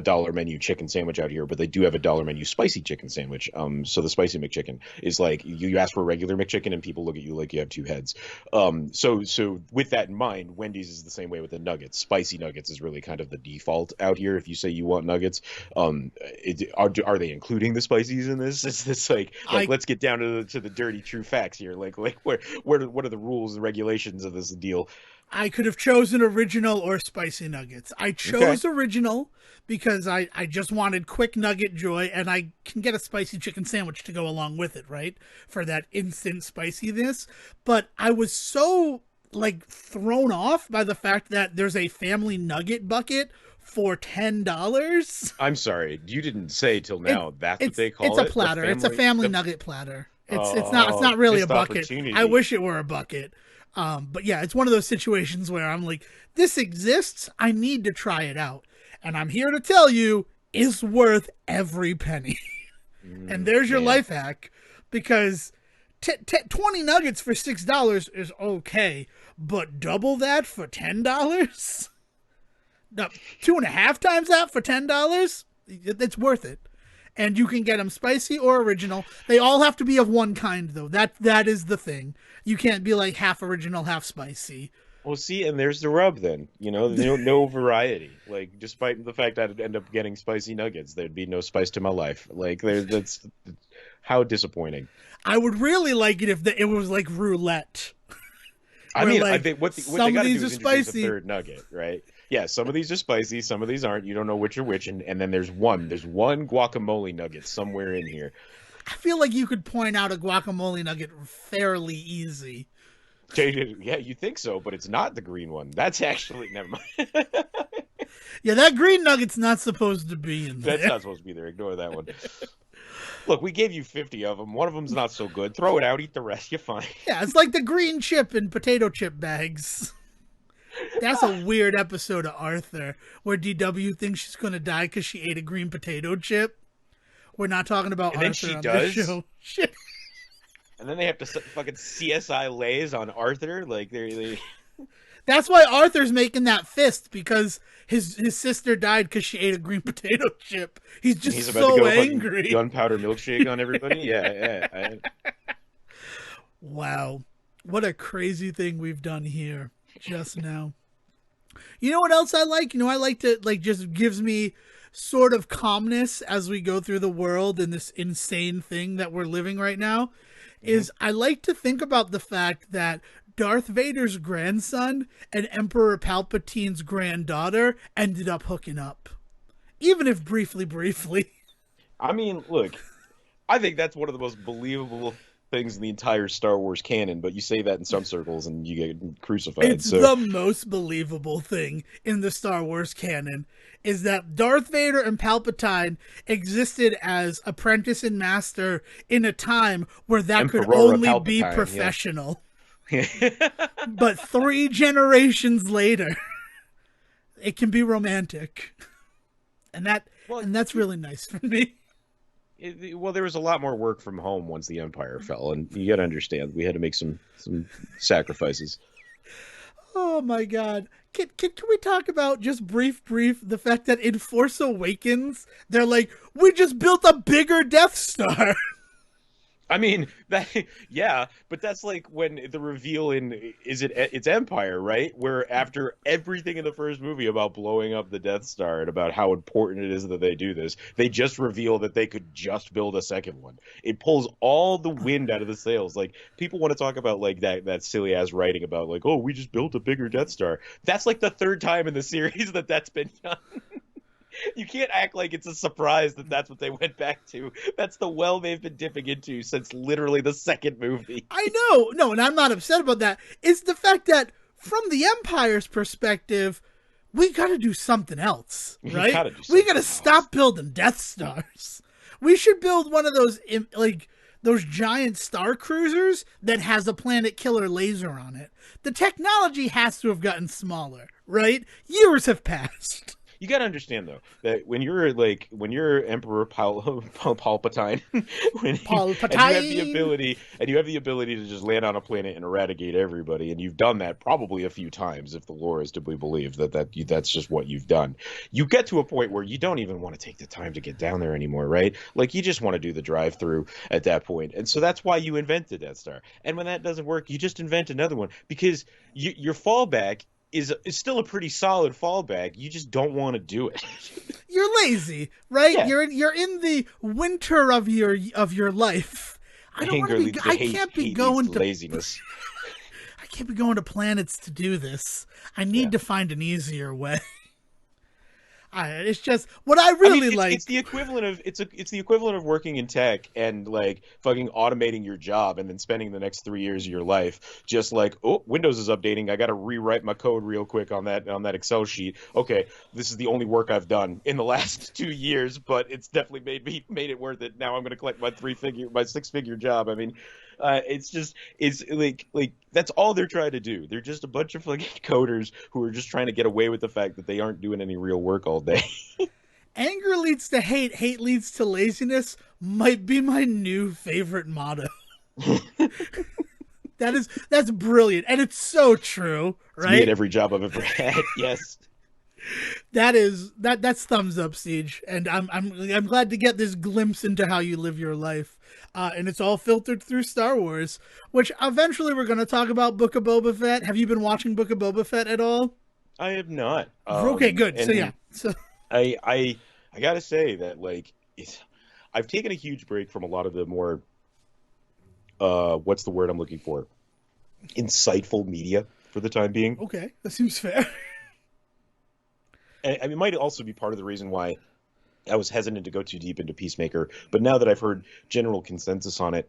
dollar menu chicken sandwich out here, but they do have a dollar menu spicy chicken sandwich. So the spicy McChicken is like you ask for a regular McChicken and people look at you like you have two heads. So with that in mind, Wendy's is the same way with the nuggets. Spicy nuggets is really kind of the default out here. If you say you want nuggets, are they including the spices in this? Is this like let's get down to the dirty true facts here? Like what are the rules and regulations of this deal? I could have chosen original or spicy nuggets. I chose original because I just wanted quick nugget joy, and I can get a spicy chicken sandwich to go along with it, right? For that instant spiciness. But I was so like thrown off by the fact that there's a family nugget bucket for $10. I'm sorry, you didn't say till now. That's what they call it. It's a platter. It's a family nugget platter. It's not really a bucket. I wish it were a bucket. But yeah, it's one of those situations where I'm like, this exists. I need to try it out. And I'm here to tell you, it's worth every penny. And there's your life hack, because 20 nuggets for $6 is okay, but double that for $10? No, 2.5 times that for $10? It's worth it. And you can get them spicy or original. They all have to be of one kind, though. That is the thing. You can't be like half original, half spicy. Well, see, and there's the rub then. No variety. Like, despite the fact that I'd end up getting spicy nuggets, there'd be no spice to my life. Like, that's how disappointing. I would really like it if it was like roulette. I mean, like, I think what they got to do is introduce a third nugget, right? Yeah, some of these are spicy, some of these aren't. You don't know which are which, and then there's one guacamole nugget somewhere in here. I feel like you could point out a guacamole nugget fairly easy. Yeah, you think so, but it's not the green one. That's actually never mind. Yeah, that green nugget's not supposed to be in there. That's not supposed to be there. Ignore that one. Look, we gave you 50 of them. One of them's not so good. Throw it out. Eat the rest. You're fine. Yeah, it's like the green chip in potato chip bags. That's a weird episode of Arthur where DW thinks she's going to die because she ate a green potato chip. We're not talking about and Arthur then she on does. this show. Shit. And then they have to fucking CSI lays on Arthur. Like, they... That's why Arthur's making that fist, because his sister died because she ate a green potato chip. He's just He's about so to go angry. Gunpowder milkshake on everybody. Yeah. Wow. What a crazy thing we've done here just now. You know what else I like? I like to, just gives me sort of calmness as we go through the world in this insane thing that we're living right now, is I like to think about the fact that Darth Vader's grandson and Emperor Palpatine's granddaughter ended up hooking up. Even if briefly. I mean, look, I think that's one of the most believable things in the entire Star Wars canon, but you say that in some circles and you get crucified. It's the most believable thing in the Star Wars canon, is that Darth Vader and Palpatine existed as apprentice and master in a time where that Emperor could only Palpatine, be professional. Yeah. But 3 generations later, it can be romantic. And that's really nice for me. Well, there was a lot more work from home once the Empire fell, and you got to understand, we had to make some sacrifices. Oh my god. Can we talk about just brief the fact that in Force Awakens they're like, we just built a bigger Death Star. I mean that, yeah, but that's like when the reveal in it's Empire, right? Where after everything in the first movie about blowing up the Death Star and about how important it is that they do this, they just reveal that they could just build a second one. It pulls all the wind out of the sails. Like people want to talk about like that silly ass writing about like, oh, we just built a bigger Death Star. That's like the third time in the series that that's been done. You can't act like it's a surprise that that's what they went back to. That's the well they've been dipping into since literally the second movie. I know, no, and I'm not upset about that. It's the fact that from the Empire's perspective, we got to do something else, right? We got to stop building Death Stars. We should build one of those like those giant star cruisers that has a planet killer laser on it. The technology has to have gotten smaller, right? Years have passed. You got to understand though that when you're Emperor Palpatine, you have the ability to just land on a planet and eradicate everybody, and you've done that probably a few times if the lore is to be believed that's just what you've done. You get to a point where you don't even want to take the time to get down there anymore, right? Like you just want to do the drive-through at that point, and so that's why you invent the Death Star. And when that doesn't work, you just invent another one because your fallback is still a pretty solid fallback. You just don't want to do it. You're lazy, right? Yeah. You're in the winter of your life. I can't be going to laziness. I can't be going to planets to do this. I need to find an easier way. It's just what I really like. It's the equivalent of working in tech and like fucking automating your job and then spending the next 3 years of your life just like, oh, Windows is updating. I got to rewrite my code real quick on that Excel sheet. Okay, this is the only work I've done in the last 2 years, but it's definitely made it worth it. Now I'm going to collect my 6-figure job. I mean, it's like that's all they're trying to do. They're just a bunch of fucking coders who are just trying to get away with the fact that they aren't doing any real work all day. Anger leads to hate, hate leads to laziness might be my new favorite motto. That's brilliant, and it's so true, right? It's me at every job I've ever had. Yes. That's thumbs up, Siege, and I'm glad to get this glimpse into how you live your life. And it's all filtered through Star Wars, which eventually we're going to talk about Book of Boba Fett. Have you been watching Book of Boba Fett at all? I have not. Okay, good. So I gotta say that like I've taken a huge break from a lot of the more what's the word I'm looking for? Insightful media for the time being. Okay, that seems fair. And it might also be part of the reason why I was hesitant to go too deep into Peacemaker, but now that I've heard general consensus on it,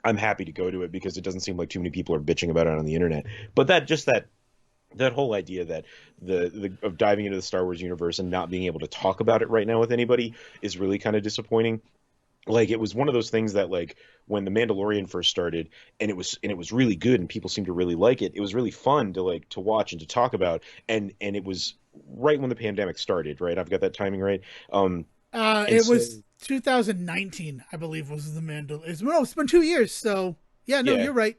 I'm happy to go to it because it doesn't seem like too many people are bitching about it on the internet. But that whole idea that of diving into the Star Wars universe and not being able to talk about it right now with anybody is really kind of disappointing. Like it was one of those things that like when The Mandalorian first started and it was really good and people seemed to really like it. It was really fun to watch and to talk about, and it was right when the pandemic started, right? I've got that timing right. It was 2019, I believe, was the Mandalorian. No, it's been 2 years, so yeah, you're right.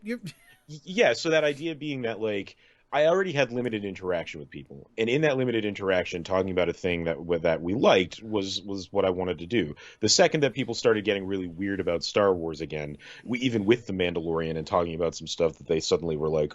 Yeah, so that idea being that like I already had limited interaction with people, and in that limited interaction, talking about a thing that we liked was what I wanted to do. The second that people started getting really weird about Star Wars again, even with the Mandalorian and talking about some stuff that they suddenly were like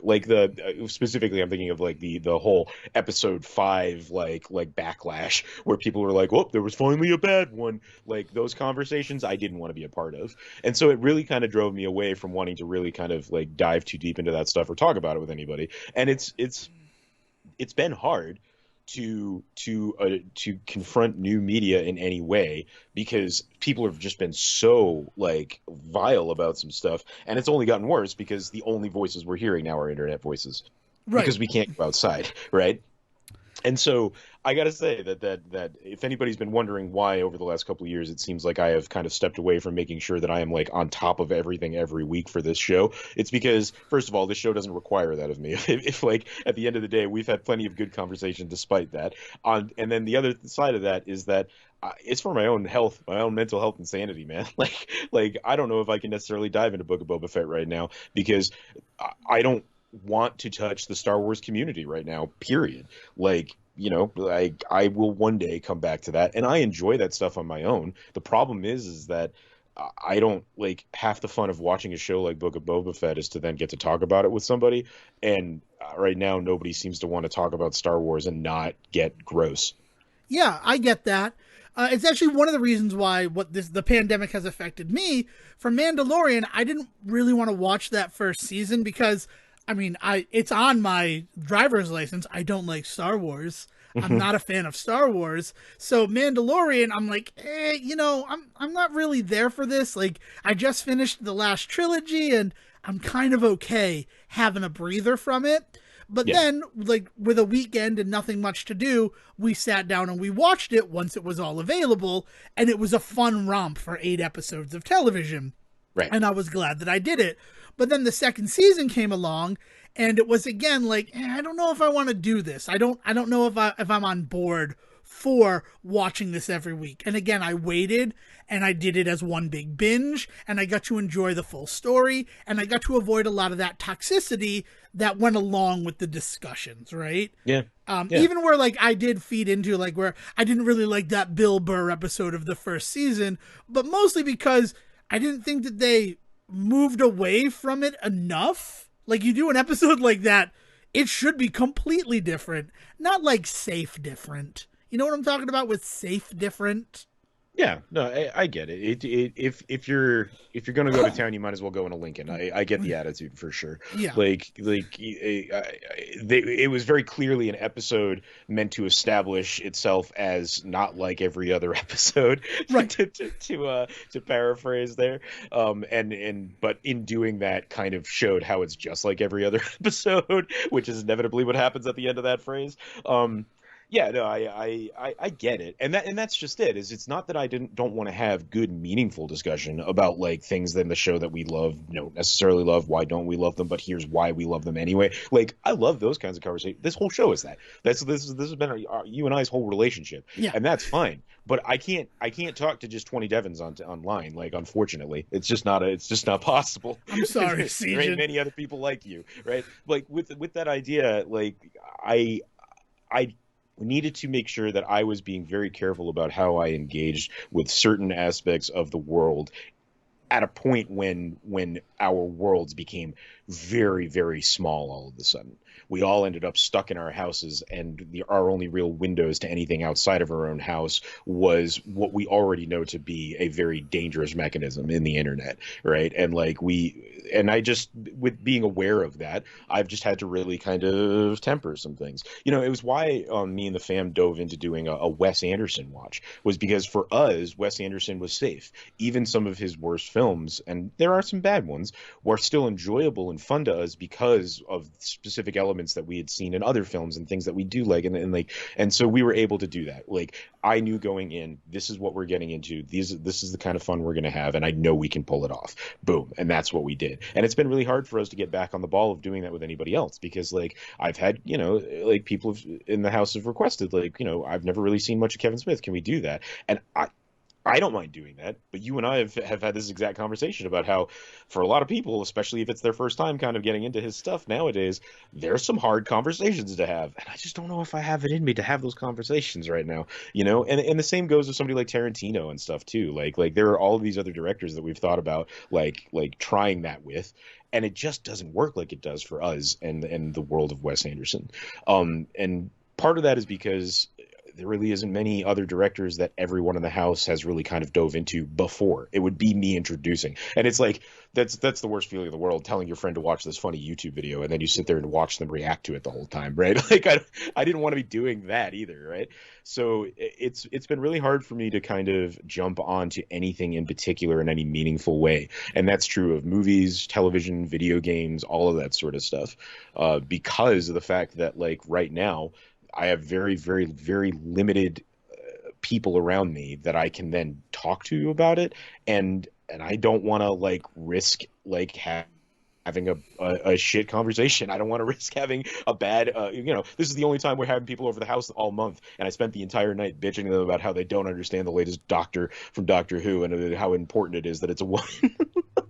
specifically, I'm thinking of like the whole Episode 5 like backlash where people were like, "Oh, there was finally a bad one." Like those conversations, I didn't want to be a part of, and so it really kind of drove me away from wanting to really kind of like dive too deep into that stuff or talk about it with anybody, and it's been hard to confront new media in any way because people have just been so like vile about some stuff, and it's only gotten worse because the only voices we're hearing now are internet voices, right? Because we can't go outside, right? And so I got to say that if anybody's been wondering why over the last couple of years it seems like I have kind of stepped away from making sure that I am like on top of everything every week for this show, it's because first of all, this show doesn't require that of me. If like at the end of the day we've had plenty of good conversation despite that, and then the other side of that is that it's for my own health, my own mental health and sanity, man. Like I don't know if I can necessarily dive into Book of Boba Fett right now because I don't want to touch the Star Wars community right now, period. Like, you know, I will one day come back to that, and I enjoy that stuff on my own. The problem is that I don't like, half the fun of watching a show like Book of Boba Fett is to then get to talk about it with somebody, and right now nobody seems to want to talk about Star Wars and not get gross. Yeah, I get that. It's actually one of the reasons why the pandemic has affected me. For Mandalorian, I didn't really want to watch that first season because, I mean, it's on my driver's license. I don't like Star Wars. I'm not a fan of Star Wars. So Mandalorian, I'm like, I'm not really there for this. Like, I just finished the last trilogy and I'm kind of okay having a breather from it. But Yeah. then, like, with a weekend and nothing much to do, we sat down and we watched it once it was all available, and it was a fun romp for 8 episodes of television. Right. And I was glad that I did it. But then the second season came along, and it was again like, I don't know if I want to do this. I don't know if I'm on board for watching this every week. And again, I waited and I did it as one big binge, and I got to enjoy the full story, and I got to avoid a lot of that toxicity that went along with the discussions, right? Yeah. Even where, like, I did feed into, like, where I didn't really like that Bill Burr episode of the first season, but mostly because I didn't think that they moved away from it enough. Like, you do an episode like that, it should be completely different, not like safe different. You know what I'm talking about with safe different? Yeah, no, I get it. If you're gonna go to town, you might as well go in a Lincoln. I get the attitude for sure. Yeah. It was very clearly an episode meant to establish itself as not like every other episode, Right. to paraphrase there. But in doing that, kind of showed how it's just like every other episode, which is inevitably what happens at the end of that phrase. Yeah, no, I get it, and that's just it. Is it's not that I don't want to have good, meaningful discussion about like things in the show that we love, don't necessarily love. Why don't we love them? But here's why we love them anyway. Like, I love those kinds of conversations. This whole show is that. This has been you and I's whole relationship, Yeah. and that's fine. But I can't talk to just 20 Devons online. Like, unfortunately, it's just not possible. I'm sorry, There Sejan. ain't many other people like you, right? Like with that idea, like I needed to make sure that I was being very careful about how I engaged with certain aspects of the world at a point when our worlds became very, very small all of a sudden. We all ended up stuck in our houses, and our only real windows to anything outside of our own house was what we already know to be a very dangerous mechanism in the internet, right? And I just, with being aware of that, I've just had to really kind of temper some things. You know, it was why me and the fam dove into doing a Wes Anderson watch, was because for us, Wes Anderson was safe. Even some of his worst films, and there are some bad ones, were still enjoyable and fun to us because of specific elements that we had seen in other films and things that we do like, and so we were able to do that. Like, I knew going in, this is what we're getting into. This is the kind of fun we're going to have, and I know we can pull it off. Boom, and that's what we did. And it's been really hard for us to get back on the ball of doing that with anybody else, because like I've had, like people in the house have requested, like, I've never really seen much of Kevin Smith. Can we do that? And I don't mind doing that, but you and I have had this exact conversation about how, for a lot of people, especially if it's their first time kind of getting into his stuff nowadays, there's some hard conversations to have, and I just don't know if I have it in me to have those conversations right now, And the same goes with somebody like Tarantino and stuff too. Like there are all of these other directors that we've thought about, like trying that with, and it just doesn't work like it does for us and the world of Wes Anderson. And part of that is because there really isn't many other directors that everyone in the house has really kind of dove into before. It would be me introducing. And it's like, that's the worst feeling in the world, telling your friend to watch this funny YouTube video and then you sit there and watch them react to it the whole time, right? Like, I didn't want to be doing that either, right? So it's been really hard for me to kind of jump onto anything in particular in any meaningful way. And that's true of movies, television, video games, all of that sort of stuff, because of the fact that, like, right now, I have very, very, very limited people around me that I can then talk to about it, and I don't want to like risk like having a shit conversation. I don't want to risk having a bad, this is the only time we're having people over the house all month, and I spent the entire night bitching to them about how they don't understand the latest Doctor from Doctor Who and how important it is that it's a woman.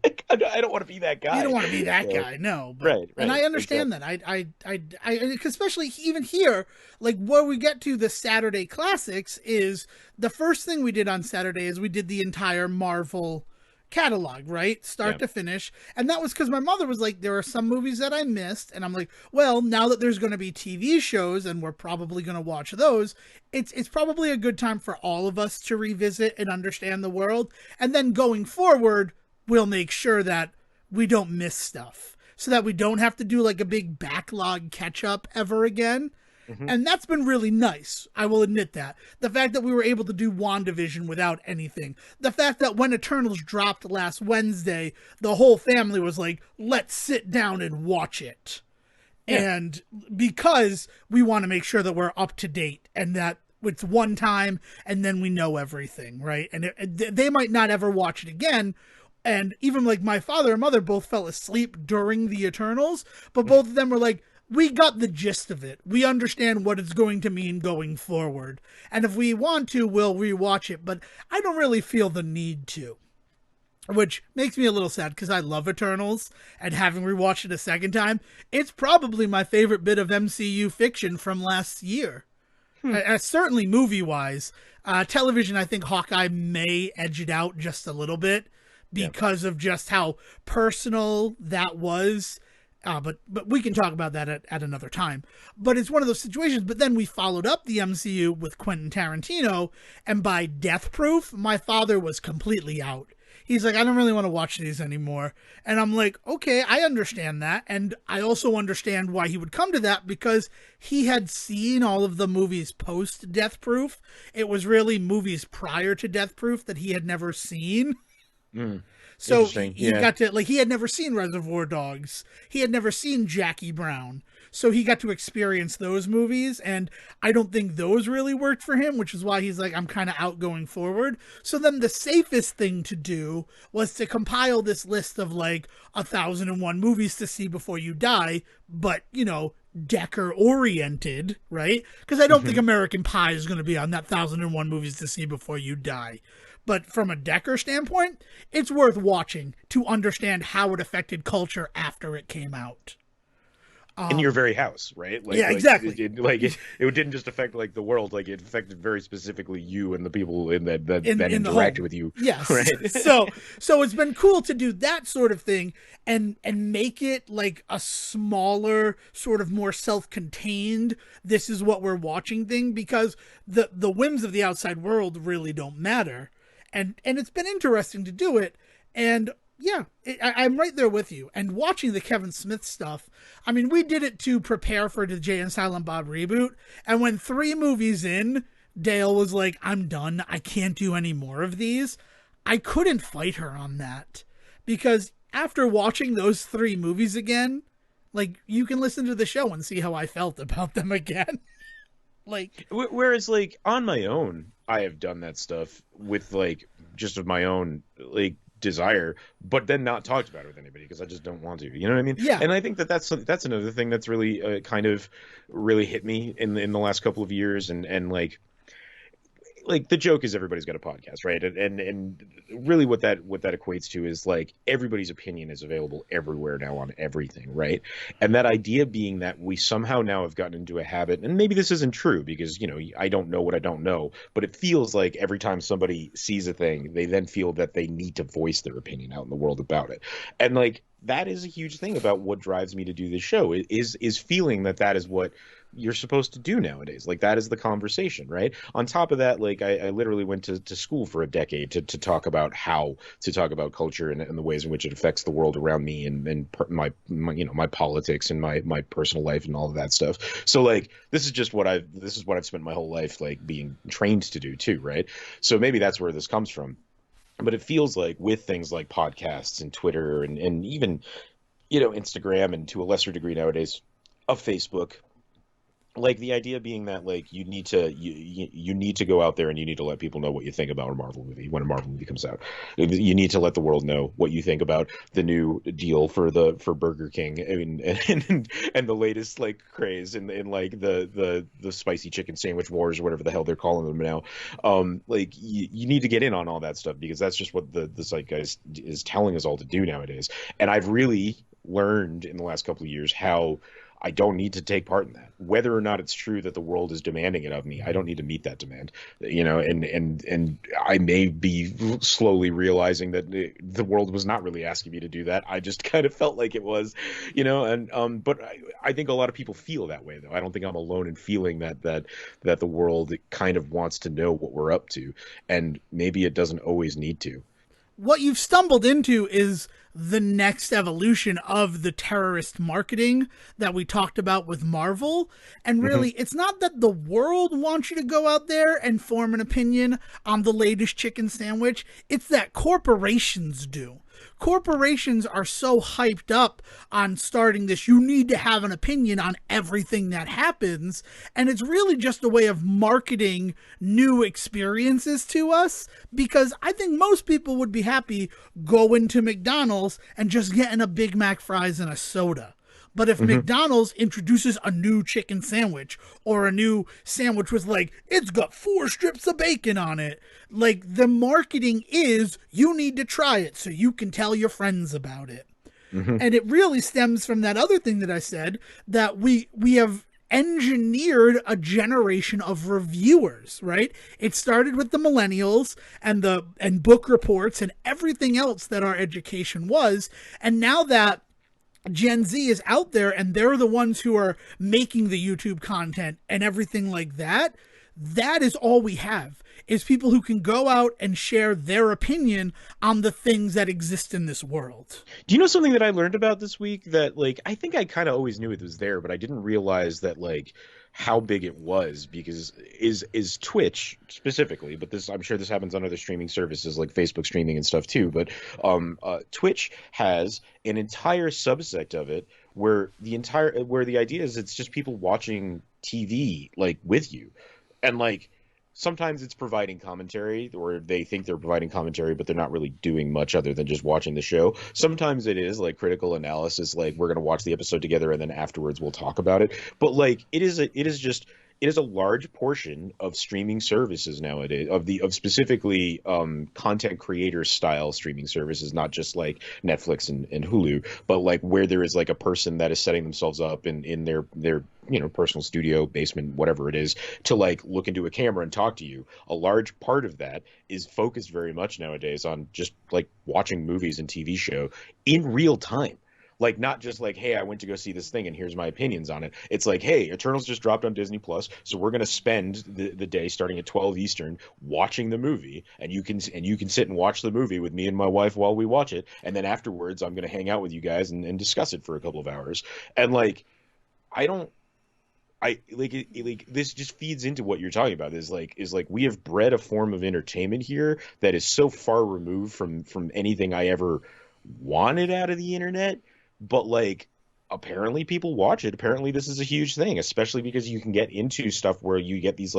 Like, I don't want to be that You guy. don't want to be that So, guy, no. But right, and I understand exactly. that. Especially even here, like where we get to the Saturday classics is the first thing we did on Saturday is we did the entire Marvel catalog, right? Start Yeah. to finish. And that was because my mother was like, there are some movies that I missed. And I'm like, well, now that there's going to be TV shows and we're probably going to watch those, it's probably a good time for all of us to revisit and understand the world. And then going forward, we'll make sure that we don't miss stuff so that we don't have to do like a big backlog catch up ever again. Hmm. And that's been really nice. I will admit that. The fact that we were able to do WandaVision without anything. The fact that when Eternals dropped last Wednesday, the whole family was like, let's sit down and watch it. Yeah. And because we want to make sure that we're up to date and that it's one time and then we know everything, right? And they might not ever watch it again. And even like my father and mother both fell asleep during the Eternals, but both of them were like, we got the gist of it. We understand what it's going to mean going forward. And if we want to, we'll rewatch it. But I don't really feel the need to. Which makes me a little sad because I love Eternals. And having rewatched it a second time, it's probably my favorite bit of MCU fiction from last year. Certainly movie-wise. Television, I think Hawkeye may edge it out just a little bit Yeah. because of just how personal that was. But we can talk about that at another time. But it's one of those situations. But then we followed up the MCU with Quentin Tarantino, and by Death Proof, my father was completely out. He's like, I don't really want to watch these anymore. And I'm like, okay, I understand that. And I also understand why he would come to that because he had seen all of the movies post Death Proof. It was really movies prior to Death Proof that he had never seen. Mm. So Interesting. he Yeah. got to, like, he had never seen Reservoir Dogs. He had never seen Jackie Brown. So he got to experience those movies. And I don't think those really worked for him, which is why he's like, I'm kind of out going forward. So then the safest thing to do was to compile this list of like 1,001 movies to see before you die. But, you know, Decker oriented, right? Because I don't think Hmm. American Pie is going to be on that 1,001 movies to see before you die. But from a Decker standpoint, it's worth watching to understand how it affected culture after it came out. In your very house, right? Yeah, exactly. It didn't just affect like the world, like it affected very specifically you and the people in that in the interacted home. with you. Yes. Right. So it's been cool to do that sort of thing and make it like a smaller, sort of more self-contained, this is what we're watching thing because the whims of the outside world really don't matter. And it's been interesting to do it. And yeah, I'm right there with you. And watching the Kevin Smith stuff, I mean, we did it to prepare for the Jay and Silent Bob reboot. And when 3 movies in, Dale was like, I'm done. I can't do any more of these. I couldn't fight her on that. Because after watching those 3 movies again, like, you can listen to the show and see how I felt about them again. Like, Whereas, like, on my own, I have done that stuff with, like, just of my own, like, desire, but then not talked about it with anybody because I just don't want to. You know what I mean? yeah. And I think that's another thing that's really kind of really hit me in the last couple of years, and like the joke is everybody's got a podcast, right? And really what that equates to is like everybody's opinion is available everywhere now on everything, right? And that idea being that we somehow now have gotten into a habit, and maybe this isn't true because, you know, I don't know what I don't know, but it feels like every time somebody sees a thing, they then feel that they need to voice their opinion out in the world about it. And like that is a huge thing about what drives me to do this show is feeling that is what you're supposed to do nowadays. Like that is the conversation, right? On top of that, like I literally went to school for a decade to talk about how to talk about culture and the ways in which it affects the world around me and my you know, my politics and my personal life and all of that stuff. So like this is what I've spent my whole life like being trained to do too, right? So maybe that's where this comes from. But it feels like with things like podcasts and Twitter and even, you know, Instagram and to a lesser degree nowadays of Facebook, Like the idea being that like you need to go out there and you need to let people know what you think about a Marvel movie when a Marvel movie comes out. You need to let the world know what you think about the new deal for Burger King. I mean, and the latest like craze in like the spicy chicken sandwich wars or whatever the hell they're calling them now. Like you need to get in on all that stuff because that's just what the zeitgeist is telling us all to do nowadays. And I've really learned in the last couple of years how I don't need to take part in that. Whether or not it's true that the world is demanding it of me, I don't need to meet that demand. You know, and I may be slowly realizing that the world was not really asking me to do that. I just kind of felt like it was, you know, and but I think a lot of people feel that way though. I don't think I'm alone in feeling that the world kind of wants to know what we're up to, and maybe it doesn't always need to. What you've stumbled into is the next evolution of the terrorist marketing that we talked about with Marvel. And really, it's not that the world wants you to go out there and form an opinion on the latest chicken sandwich, it's that corporations do. Corporations are so hyped up on starting this, you need to have an opinion on everything that happens. And it's really just a way of marketing new experiences to us, because I think most people would be happy going to McDonald's and just getting a Big Mac fries and a soda. But if McDonald's introduces a new chicken sandwich or a new sandwich with like, it's got 4 strips of bacon on it, like the marketing is you need to try it so you can tell your friends about it. And it really stems from that other thing that I said, that we have engineered a generation of reviewers, right? It started with the millennials and book reports and everything else that our education was. And now that Gen Z is out there and they're the ones who are making the YouTube content and everything like that, that is all we have, is people who can go out and share their opinion on the things that exist in this world. Do you know something that I learned about this week that like I think I kind of always knew it was there, but I didn't realize that like how big it was because is Twitch specifically, but this I'm sure this happens on other streaming services like Facebook streaming and stuff too, but Twitch has an entire subsect of it where the idea is it's just people watching TV like with you. And like sometimes it's providing commentary or they think they're providing commentary but they're not really doing much other than just watching the show. Sometimes it is like critical analysis, like we're going to watch the episode together and then afterwards we'll talk about it. But like it is a large portion of streaming services nowadays of specifically content creator style streaming services, not just like Netflix and Hulu, but like where there is like a person that is setting themselves up in their you know personal studio, basement, whatever it is, to like look into a camera and talk to you. A large part of that is focused very much nowadays on just like watching movies and TV show in real time. Like not just like, hey, I went to go see this thing and here's my opinions on it. It's like, hey, Eternals just dropped on Disney Plus, so we're gonna spend the day starting at 12 Eastern watching the movie, and you can sit and watch the movie with me and my wife while we watch it, and then afterwards I'm gonna hang out with you guys and discuss it for a couple of hours. And like, I don't. I like this just feeds into what you're talking about is like we have bred a form of entertainment here that is so far removed from anything I ever wanted out of the internet, but like apparently people watch it. Apparently this is a huge thing, especially because you can get into stuff where you get these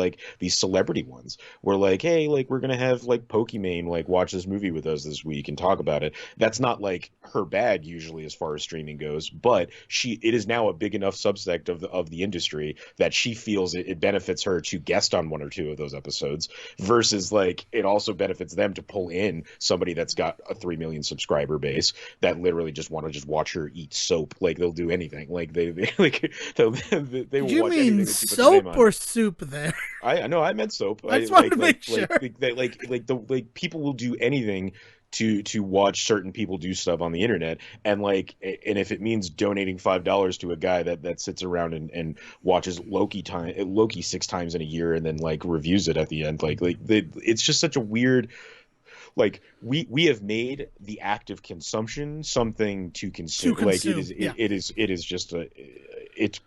celebrity ones where like, hey, like we're gonna have like Pokimane like watch this movie with us this week and talk about it. That's not like her bag usually as far as streaming goes, but it is now a big enough subsect of the industry that she feels it benefits her to guest on 1 or 2 of those episodes versus like it also benefits them to pull in somebody that's got a 3 million subscriber base that literally just want to just watch her eat soap. Like they'll do anything. Like they like they will Did you watch mean anything soap or soup there? I know I meant soap. I just want to make sure. Like people will do anything to watch certain people do stuff on the internet, and like and if it means donating $5 to a guy that sits around and watches Loki 6 times in a year and then like reviews it at the end, it's just such a weird. Like we have made the act of consumption something to consume. Like it is just it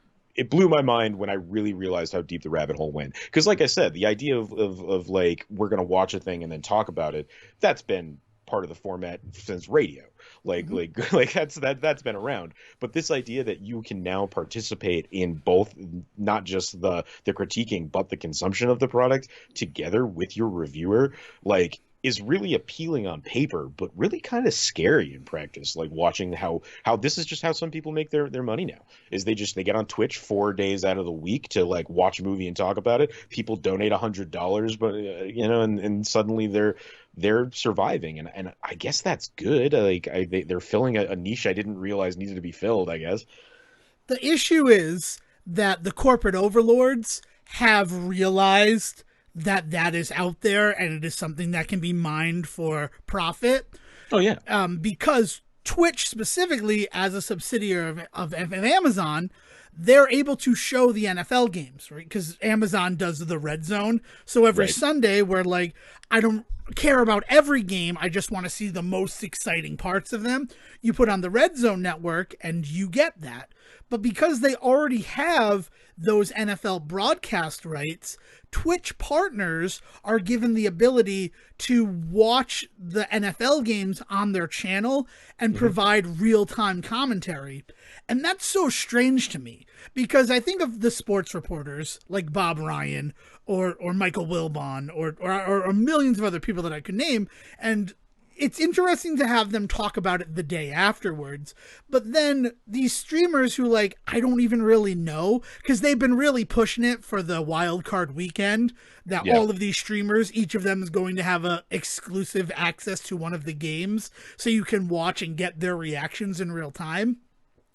blew my mind when I really realized how deep the rabbit hole went. Because like I said, the idea of like we're gonna watch a thing and then talk about it, that's been part of the format since radio. Like that's been around. But this idea that you can now participate in both, not just the critiquing, but the consumption of the product together with your reviewer, like, is really appealing on paper, but really kind of scary in practice. Like watching how this is just how some people make their money now. Is they get on Twitch 4 days out of the week to like watch a movie and talk about it. People donate $100, but and suddenly they're surviving, and I guess that's good. Like they're filling a niche I didn't realize needed to be filled, I guess. The issue is that the corporate overlords have realized that that is out there and it is something that can be mined for profit. Oh yeah. Because Twitch specifically, as a subsidiary of Amazon, they're able to show the NFL games, right? Because Amazon does the red zone. So every Sunday, we're like, I don't care about every game. I just want to see the most exciting parts of them. You put on the red zone network and you get that. But because they already have those NFL broadcast rights, Twitch partners are given the ability to watch the NFL games on their channel and provide real-time commentary. And that's so strange to me, because I think of the sports reporters like Bob Ryan or Michael Wilbon or millions of other people that I could name, and it's interesting to have them talk about it the day afterwards. But then these streamers who, like, I don't even really know, because they've been really pushing it for the wild card weekend, that all of these streamers, each of them is going to have a exclusive access to one of the games, so you can watch and get their reactions in real time.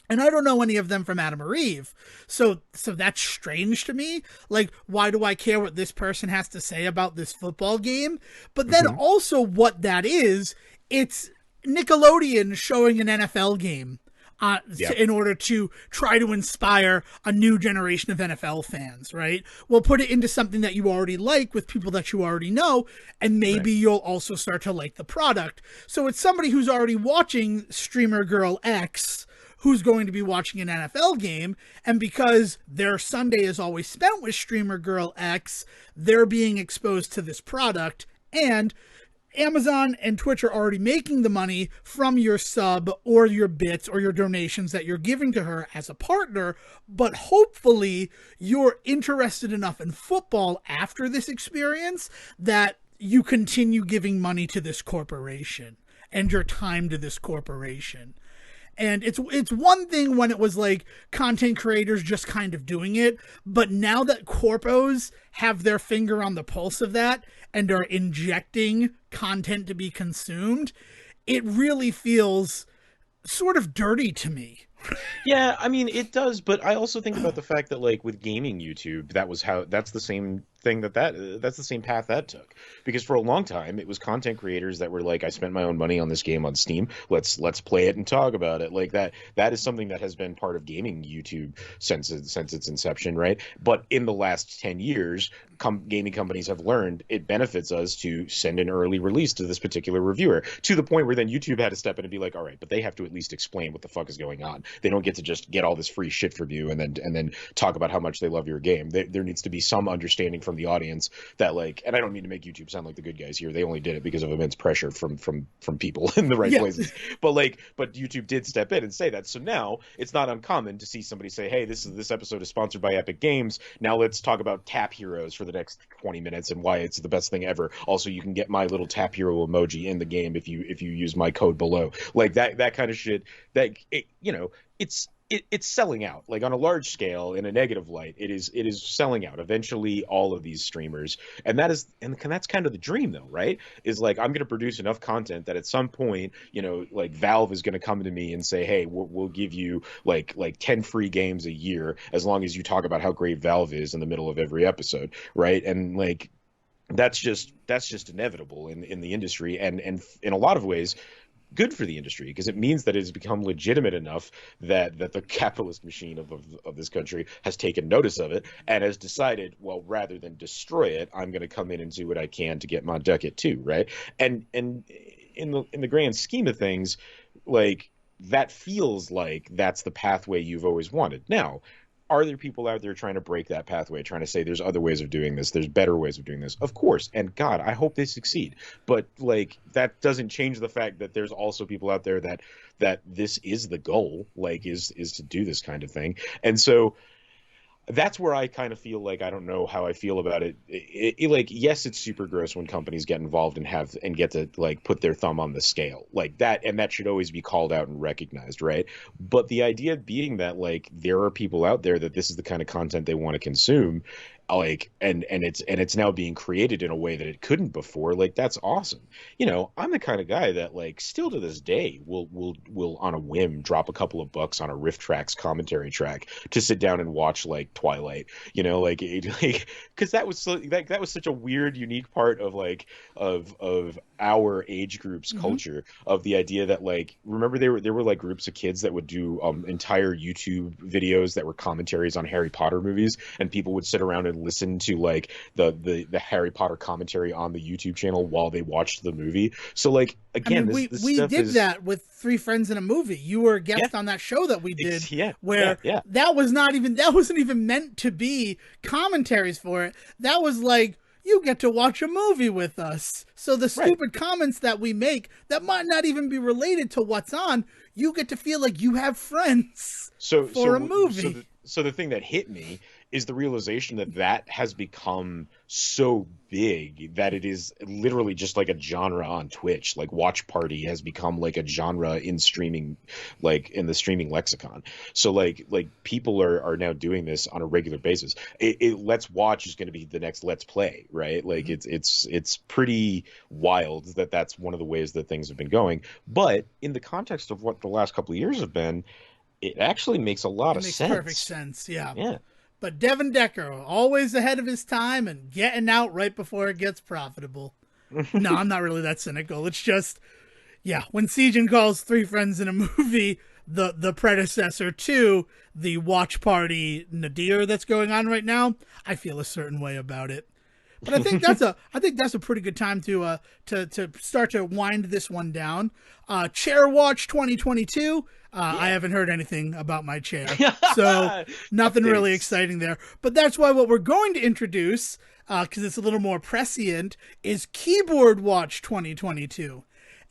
And I don't know any of them from Adam or Eve. So that's strange to me. Like, why do I care what this person has to say about this football game? But then also what that is, it's Nickelodeon showing an NFL game in order to try to inspire a new generation of NFL fans, right? We'll put it into something that you already like with people that you already know, and maybe you'll also start to like the product. So it's somebody who's already watching Streamer Girl X who's going to be watching an NFL game, and because their Sunday is always spent with Streamer Girl X, they're being exposed to this product, and Amazon and Twitch are already making the money from your sub or your bits or your donations that you're giving to her as a partner, but hopefully you're interested enough in football after this experience that you continue giving money to this corporation and your time to this corporation. And it's one thing when it was like content creators just kind of doing it, but now that corpos have their finger on the pulse of that and are injecting content to be consumed, it really feels sort of dirty to me. Yeah, I mean, it does, but I also think about the fact that, like, with gaming YouTube, that's the same thing that's the same path that took. Because for a long time, it was content creators that were like, I spent my own money on this game on Steam. Let's play it and talk about it. Like that is something that has been part of gaming YouTube since its inception, right? But in the last 10 years, gaming companies have learned it benefits us to send an early release to this particular reviewer, to the point where then YouTube had to step in and be like, all right, but they have to at least explain what the fuck is going on. They don't get to just get all this free shit from you and then talk about how much they love your game. There needs to be some understanding from the audience that, like, and I don't mean to make YouTube sound like the good guys here. They only did it because of immense pressure from people in the right places. But YouTube did step in and say that. So now it's not uncommon to see somebody say, hey, this episode is sponsored by Epic Games. Now let's talk about Tap Heroes for the next 20 minutes and why it's the best thing ever. Also, you can get my little Tap Hero emoji in the game if you use my code below. Like that kind of shit. It's selling out, like, on a large scale. In a negative light, it is selling out eventually, all of these streamers. And that's kind of the dream, though, right? Is like, I'm going to produce enough content that at some point, like, Valve is going to come to me and say, hey, we'll give you like 10 free games a year as long as you talk about how great Valve is in the middle of every episode, right? And like, that's just inevitable in the industry, and in a lot of ways good for the industry, because it means that it has become legitimate enough that the capitalist machine of this country has taken notice of it and has decided, well, rather than destroy it, I'm going to come in and do what I can to get my ducat too, right? And in the grand scheme of things, like, that feels like that's the pathway you've always wanted. Now, are there people out there trying to break that pathway, trying to say there's other ways of doing this, there's better ways of doing this? Of course, and God, I hope they succeed. But like that doesn't change the fact that there's also people out there that this is the goal, like is to do this kind of thing. And so that's where I kind of feel like I don't know how I feel about it. Like, yes, it's super gross when companies get involved and get to like put their thumb on the scale like that, and that should always be called out and recognized, right? But the idea being that like there are people out there that this is the kind of content they want to consume, like and it's now being created in a way that it couldn't before. Like that's awesome. I'm the kind of guy that like still to this day will on a whim drop a couple of bucks on a Riff Tracks commentary track to sit down and watch like Twilight, like because that was that was such a weird unique part of like of our age group's culture, of the idea that like, remember there were like groups of kids that would do entire YouTube videos that were commentaries on Harry Potter movies, and people would sit around and listen to like the Harry Potter commentary on the YouTube channel while they watched the movie. So like again, this we stuff did that with Three Friends in a Movie. You were a guest on that show that we did, where that wasn't even meant to be commentaries for it. That was like, you get to watch a movie with us. So the stupid comments that we make that might not even be related to what's on, you get to feel like you have friends for a movie. So the thing that hit me is the realization that has become so big that it is literally just like a genre on Twitch. Like Watch Party has become like a genre in streaming, like in the streaming lexicon. So like people are now doing this on a regular basis. Let's Watch is going to be the next Let's Play, right? Like it's pretty wild that that's one of the ways that things have been going. But in the context of what the last couple of years have been, it actually makes a lot of sense. Makes perfect sense, yeah. Yeah. But Devin Decker, always ahead of his time and getting out right before it gets profitable. No, I'm not really that cynical. It's just, when Siegen calls Three Friends in a Movie the predecessor to the Watch Party nadir that's going on right now, I feel a certain way about it. But I think that's a pretty good time to start to wind this one down. Chair Watch 2022. I haven't heard anything about my chair, so nothing really exciting there. But that's why what we're going to introduce, because it's a little more prescient, is Keyboard Watch 2022.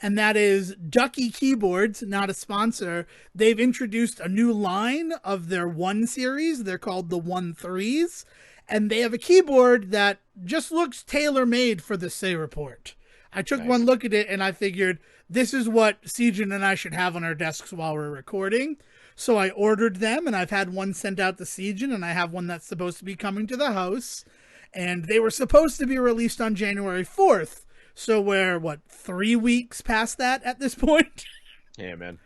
And that is Ducky Keyboards, not a sponsor. They've introduced a new line of their One series. They're called the 1-3s. And they have a keyboard that just looks tailor-made for the Say Report. I took one look at it and I figured this is what Siegen and I should have on our desks while we're recording. So I ordered them, and I've had one sent out to Siegen, and I have one that's supposed to be coming to the house. And they were supposed to be released on January 4th. So we're, 3 weeks past that at this point? Yeah, man.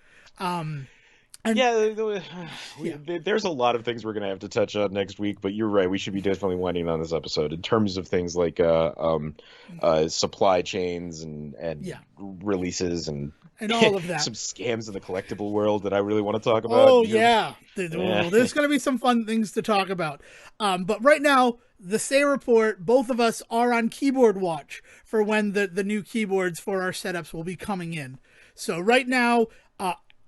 And, there's a lot of things we're going to have to touch on next week, but you're right. We should be definitely winding on this episode in terms of things like supply chains and releases and all of that. Some scams in the collectible world that I really want to talk about. Oh, yeah. There's going to be some fun things to talk about. But right now, the Say Report, both of us are on Keyboard Watch for when the new keyboards for our setups will be coming in. So right now,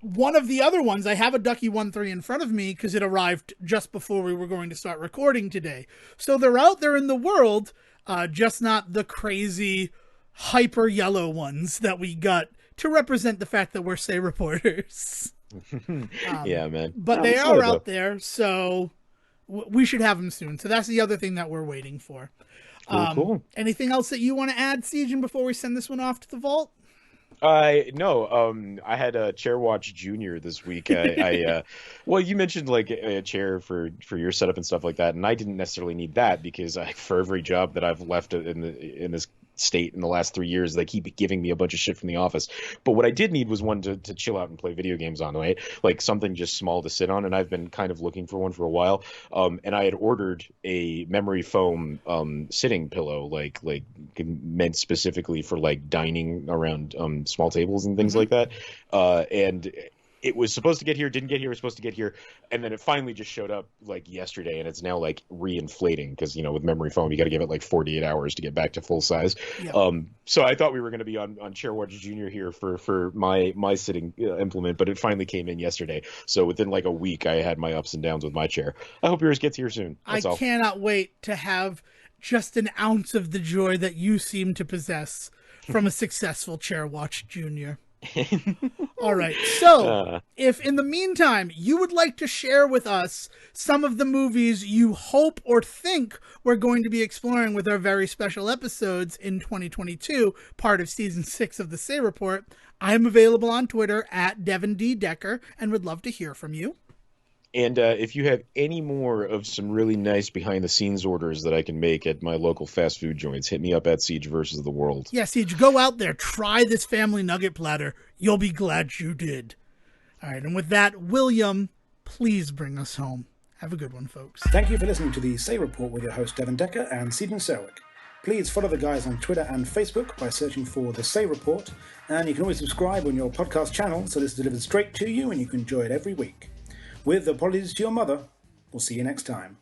one of the other ones, I have a Ducky 1-3 in front of me because it arrived just before we were going to start recording today. So they're out there in the world, just not the crazy hyper yellow ones that we got to represent the fact that we're Say Reporters. Yeah, man. But they are out there, so we should have them soon. So that's the other thing that we're waiting for. Cool. Anything else that you want to add, Siegen, before we send this one off to the vault? No. I had a Chair Watch Junior this week. Well, you mentioned like a chair for your setup and stuff like that, and I didn't necessarily need that because for every job that I've left in this state in the last 3 years, they keep giving me a bunch of shit from the office. But what I did need was one to chill out and play video games on, right? Like something just small to sit on, and I've been kind of looking for one for a while. And I had ordered a memory foam sitting pillow, like meant specifically for like dining around small tables and things like that. And it was supposed to get here, didn't get here, was supposed to get here, and then it finally just showed up like yesterday, and it's now like reinflating because with memory foam you got to give it like 48 hours to get back to full size. Yep. So I thought we were going to be on Chairwatch Junior here for my sitting implement, but it finally came in yesterday. So within like a week, I had my ups and downs with my chair. I hope yours gets here soon. That's all. Cannot wait to have just an ounce of the joy that you seem to possess from a successful Chairwatch Junior. All right, so if in the meantime you would like to share with us some of the movies you hope or think we're going to be exploring with our very special episodes in 2022, part of season 6 of the Say Report, I am available on Twitter at Devin D. Decker and would love to hear from you. And if you have any more of some really nice behind-the-scenes orders that I can make at my local fast food joints, hit me up at Siege versus the World. Yeah, Siege, go out there, try this family nugget platter. You'll be glad you did. All right, and with that, William, please bring us home. Have a good one, folks. Thank you for listening to the Say Report with your host, Devin Decker and Stephen Selwick. Please follow the guys on Twitter and Facebook by searching for The Say Report, and you can always subscribe on your podcast channel so this is delivered straight to you and you can enjoy it every week. With apologies to your mother, we'll see you next time.